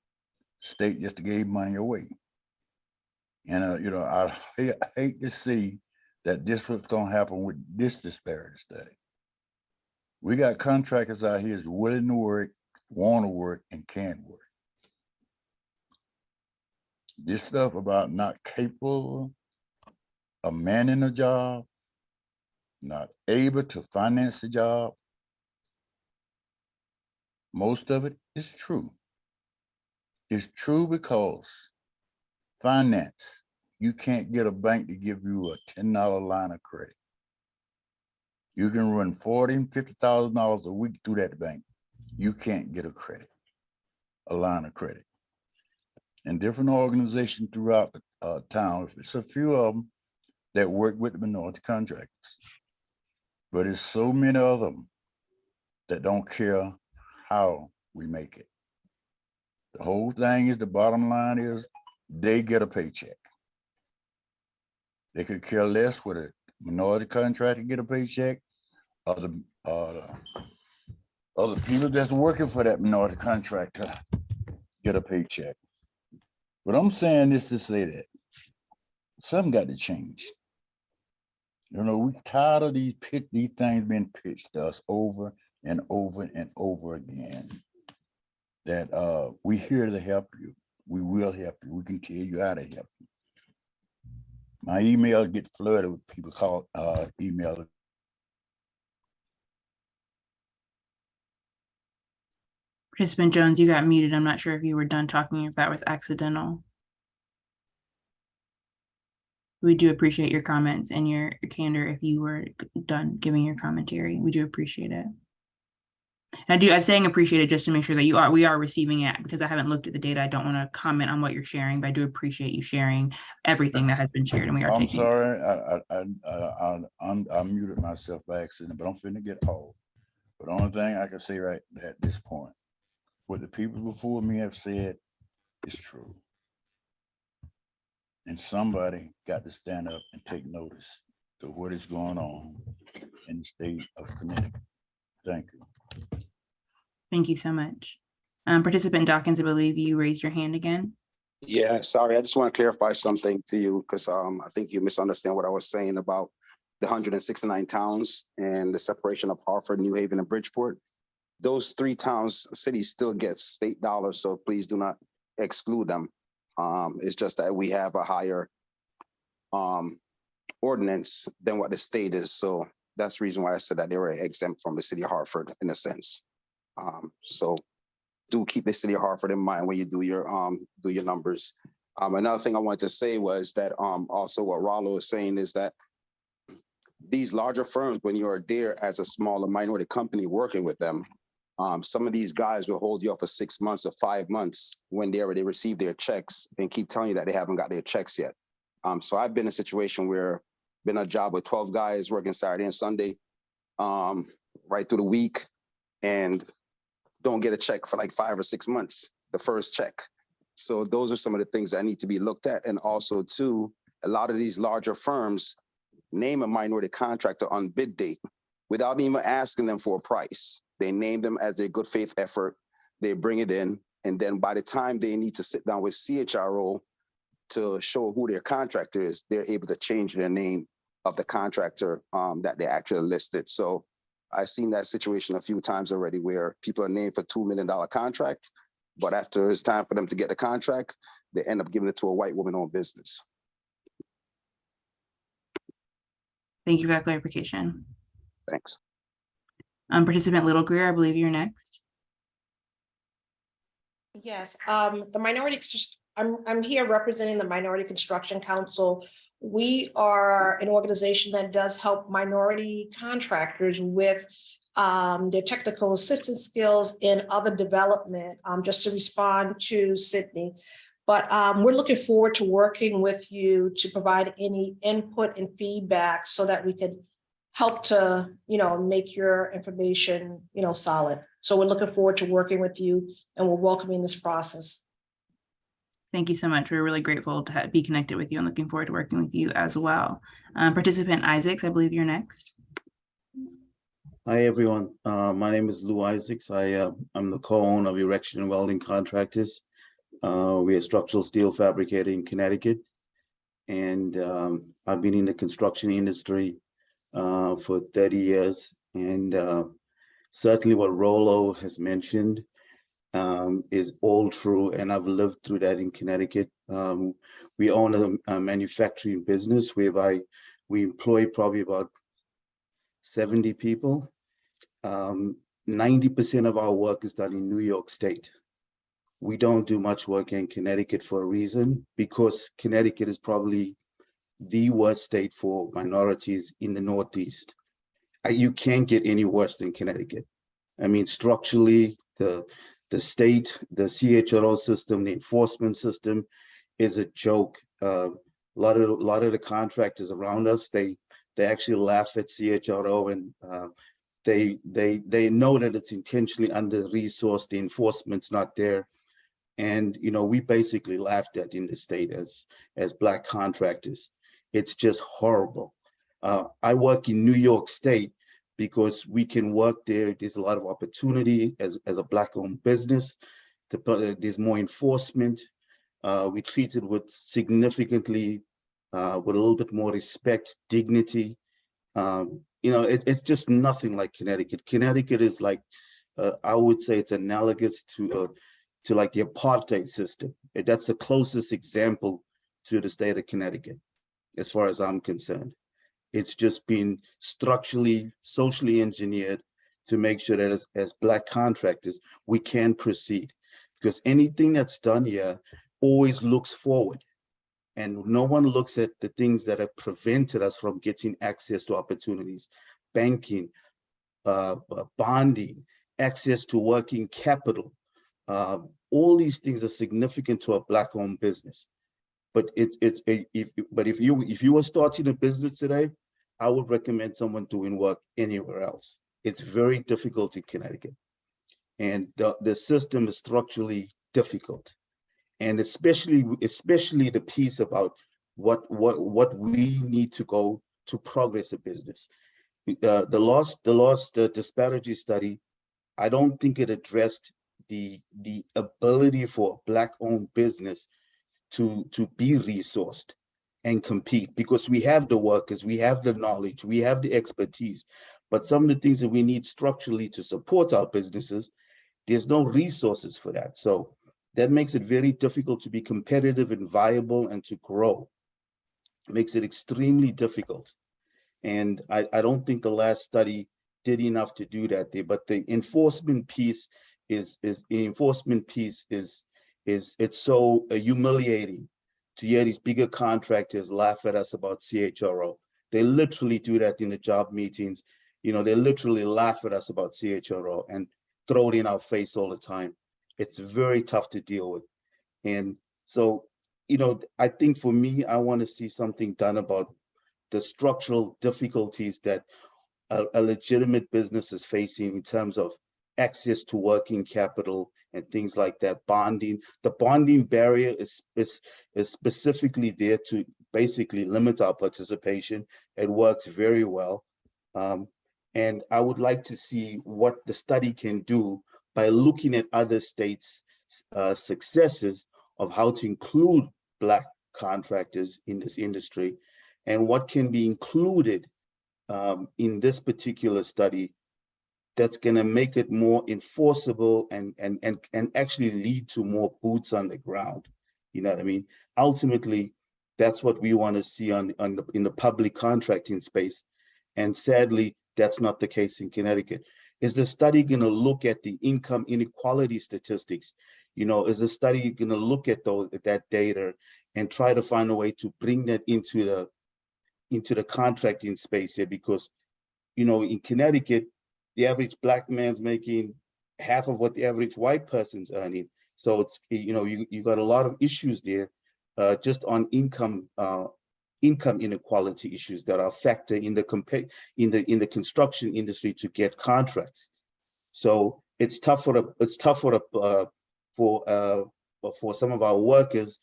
State just gave money away. And, you know, I hate to see that this was gonna happen with this disparity study. We got contractors out here who's willing to work, want to work, and can work. This stuff about not capable of manning a job, not able to finance the job, most of it is true. It's true because finance, you can't get a bank to give you a $10 line of credit. You can run $40,000 and $50,000 a week through that bank. You can't get a line of credit. And different organizations throughout the town, it's a few of them that work with the minority contractors. But it's so many of them that don't care how we make it. The whole thing is, the bottom line is, they get a paycheck. They could care less whether a minority contractor get a paycheck or the other people that's working for that minority contractor get a paycheck. But I'm saying this to say that something got to change. You know, we're tired of these things being pitched to us over and over and over again. That we're here to help you. We will help you. We can tell you how to help you. My emails get flooded with people call email. Participant Jones, you got muted. I'm not sure if you were done talking, if that was accidental. We do appreciate your comments and your candor. If you were done giving your commentary, we do appreciate it. And I'm saying appreciate it just to make sure that we are receiving it, because I haven't looked at the data. I don't want to comment on what you're sharing, but I do appreciate you sharing everything that has been shared, and we are taking. I'm sorry, I muted myself by accident, but I'm finna get old. But the only thing I can say right at this point, what the people before me have said is true. And somebody got to stand up and take notice to what is going on in the state of Connecticut. Thank you. Thank you so much. Participant Dawkins, I believe you raised your hand again. Yeah, sorry. I just want to clarify something to you, because I think you misunderstand what I was saying about the 169 towns and the separation of Hartford, New Haven, and Bridgeport. Those 3 towns, cities still get state dollars, so please do not exclude them. It's just that we have a higher ordinance than what the state is. So that's the reason why I said that they were exempt from the city of Hartford in a sense. So do keep the city of Hartford in mind when you do your numbers. Another thing I wanted to say was that also what Rollo is saying is that these larger firms, when you're there as a smaller minority company working with them, some of these guys will hold you up for 6 months or 5 months when they already received their checks and keep telling you that they haven't got their checks yet. So I've been in a situation where been a job with 12 guys working Saturday and Sunday, right through the week, and don't get a check for like 5 or 6 months, the first check. So those are some of the things that need to be looked at. And also too, a lot of these larger firms name a minority contractor on bid date without even asking them for a price. They name them as a good faith effort. They bring it in. And then by the time they need to sit down with CHRO to show who their contractor is, they're able to change the name of the contractor that they actually listed. So I've seen that situation a few times already where people are named for $2 million contract, but after it's time for them to get the contract, they end up giving it to a white woman-owned business. Thank you for that clarification. Thanks. Participant Little Greer, I believe you're next. Yes, the minority, I'm here representing the Minority Construction Council. We are an organization that does help minority contractors with their technical assistance skills and other development, just to respond to Sydney. But we're looking forward to working with you to provide any input and feedback so that we could help to, make your information, solid. So we're looking forward to working with you, and we're welcoming this process. Thank you so much. We're really grateful to be connected with you and looking forward to working with you as well. Participant Isaacs, I believe you're next. Hi, everyone. My name is Lou Isaacs. I'm the co-owner of Erection and Welding Contractors. We are structural steel fabricator in Connecticut. And I've been in the construction industry for 30 years. And certainly what Rollo has mentioned is all true. And I've lived through that in Connecticut. We own a manufacturing business whereby we employ probably about 70 people. 90% of our work is done in New York State. We don't do much work in Connecticut for a reason, because Connecticut is probably the worst state for minorities in the Northeast. You can't get any worse than Connecticut. I mean, structurally, the state, the CHRO system, the enforcement system is a joke. A lot of the contractors around us, they actually laugh at CHRO, and they know that it's intentionally under-resourced. The enforcement's not there. And, you know, we basically laughed at in the state as Black contractors. It's just horrible. I work in New York State because we can work there. There's a lot of opportunity as a Black-owned business. There's more enforcement. We treat it with significantly, with a little bit more respect, dignity. You know, it's just nothing like Connecticut. Connecticut is like, I would say it's analogous to like the apartheid system. That's the closest example to the state of Connecticut, as far as I'm concerned. It's just been structurally, socially engineered to make sure that as Black contractors, we can proceed. Because anything that's done here always looks forward. And no one looks at the things that have prevented us from getting access to opportunities: banking, bonding, access to working capital. All these things are significant to a Black-owned business. But if you were starting a business today, I would recommend someone doing work anywhere else. It's very difficult in Connecticut, and the system is structurally difficult. And especially the piece about what we need to go to progress a business. The last disparity study, I don't think it addressed the ability for a Black-owned business to be resourced and compete, because we have the workers, we have the knowledge, we have the expertise, but some of the things that we need structurally to support our businesses, there's no resources for that. So that makes it very difficult to be competitive and viable and to grow. It makes it extremely difficult. And I don't think the last study did enough to do that there, but the enforcement piece is it's so humiliating to hear these bigger contractors laugh at us about CHRO. They literally do that in the job meetings. You know, they literally laugh at us about CHRO and throw it in our face all the time. It's very tough to deal with. And so, you know, I think for me, I want to see something done about the structural difficulties that a legitimate business is facing in terms of access to working capital and things like that. Bonding, the bonding barrier is specifically there to basically limit our participation. It works very well. And I would like to see what the study can do by looking at other states' successes of how to include Black contractors in this industry, and what can be included in this particular study that's going to make it more enforceable and actually lead to more boots on the ground. You know what I mean? Ultimately, that's what we want to see in the public contracting space. And sadly, that's not the case in Connecticut. Is the study going to look at the income inequality statistics? You know, is the study going to look at that data and try to find a way to bring that into the contracting space here? Because, you know, in Connecticut, the average Black man's making half of what the average white person's earning. So it's, you know, you got a lot of issues there, just on income inequality issues that are a factor in the construction industry to get contracts. So it's tough for for some of our workers,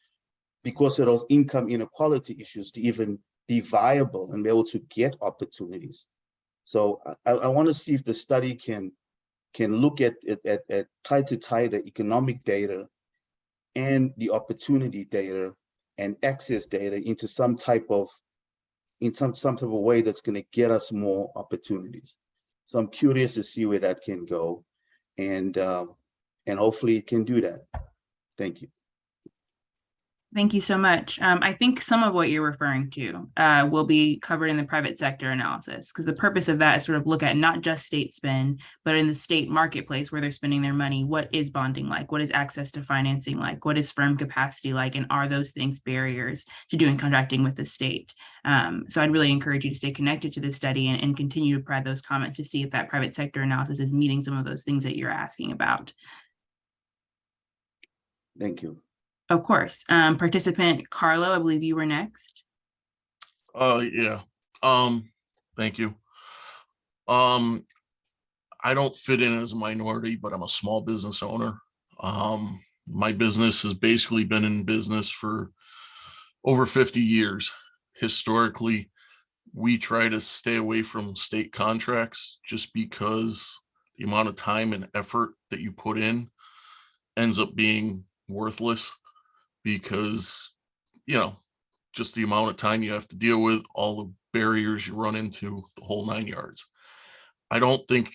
because of those income inequality issues, to even be viable and be able to get opportunities. So I want to see if the study can look at try to tie the economic data and the opportunity data and access data into some type of way that's going to get us more opportunities. So I'm curious to see where that can go, and hopefully it can do that. Thank you. Thank you so much. I think some of what you're referring to will be covered in the private sector analysis, because the purpose of that is sort of look at not just state spend, but in the state marketplace where they're spending their money. What is bonding like? What is access to financing like? What is firm capacity like? And are those things barriers to doing contracting with the state? So I'd really encourage you to stay connected to this study and continue to provide those comments to see if that private sector analysis is meeting some of those things that you're asking about. Thank you. Of course. Participant Carlo, I believe you were next. Yeah. Thank you. I don't fit in as a minority, but I'm a small business owner. My business has basically been in business for over 50 years. Historically, we try to stay away from state contracts just because the amount of time and effort that you put in ends up being worthless, because, just the amount of time you have to deal with, all the barriers you run into, the whole 9 yards. I don't think,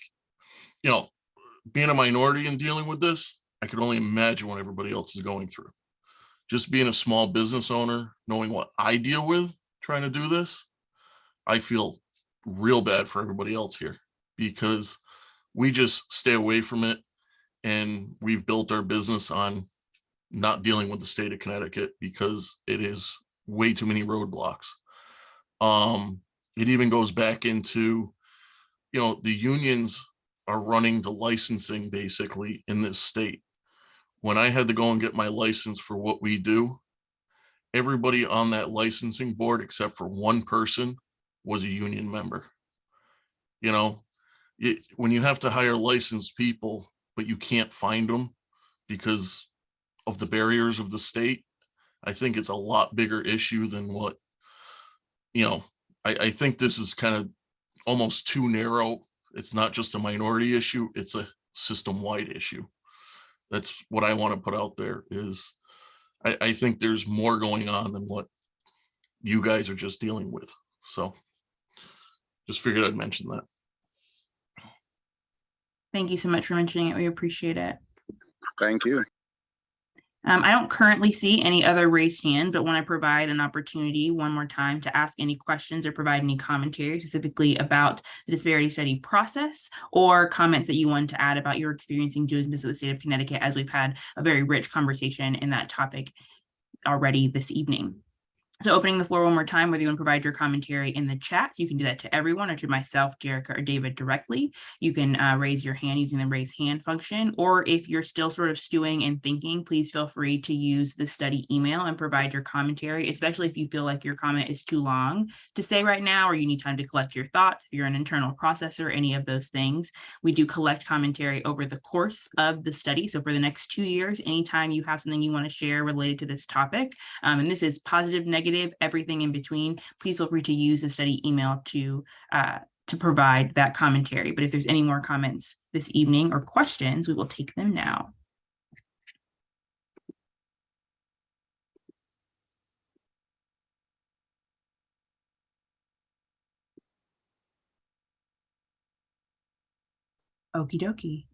being a minority and dealing with this, I could only imagine what everybody else is going through. Just being a small business owner, knowing what I deal with trying to do this, I feel real bad for everybody else here, because we just stay away from it, and we've built our business on not dealing with the state of Connecticut because it is way too many roadblocks. It even goes back into, the unions are running the licensing basically in this state. When I had to go and get my license for what we do, everybody on that licensing board, except for one person, was a union member. When you have to hire licensed people, but you can't find them because of the barriers of the state, I think it's a lot bigger issue than what, I think this is kind of almost too narrow. It's not just a minority issue, it's a system-wide issue. That's what I want to put out there is I think there's more going on than what you guys are just dealing with. So just figured I'd mention that. Thank you so much for mentioning it. We appreciate it. Thank you. I don't currently see any other raised hand, but want to provide an opportunity one more time to ask any questions or provide any commentary specifically about the disparity study process, or comments that you want to add about your experience in doing business with the state of Connecticut, as we've had a very rich conversation in that topic already this evening. So opening the floor one more time, whether you want to provide your commentary in the chat, you can do that to everyone, or to myself, Jerica, or David directly. You can raise your hand using the raise hand function, or if you're still sort of stewing and thinking, please feel free to use the study email and provide your commentary, especially if you feel like your comment is too long to say right now, or you need time to collect your thoughts. If you're an internal processor, any of those things, we do collect commentary over the course of the study. So for the next 2 years, anytime you have something you want to share related to this topic, and this is positive, negative, everything in between, please feel free to use the study email to provide that commentary. But if there's any more comments this evening or questions, we will take them now. Okie dokie.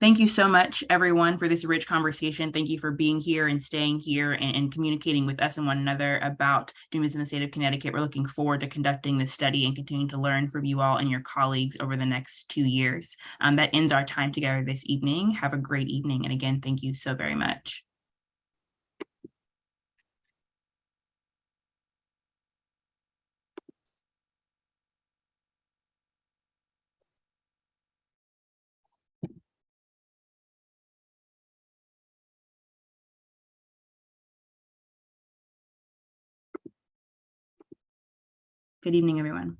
Thank you so much, everyone, for this rich conversation. Thank you for being here and staying here and communicating with us and one another about doing business in the state of Connecticut. We're looking forward to conducting this study and continuing to learn from you all and your colleagues over the next 2 years. That ends our time together this evening. Have a great evening. And again, thank you so very much. Good evening, everyone.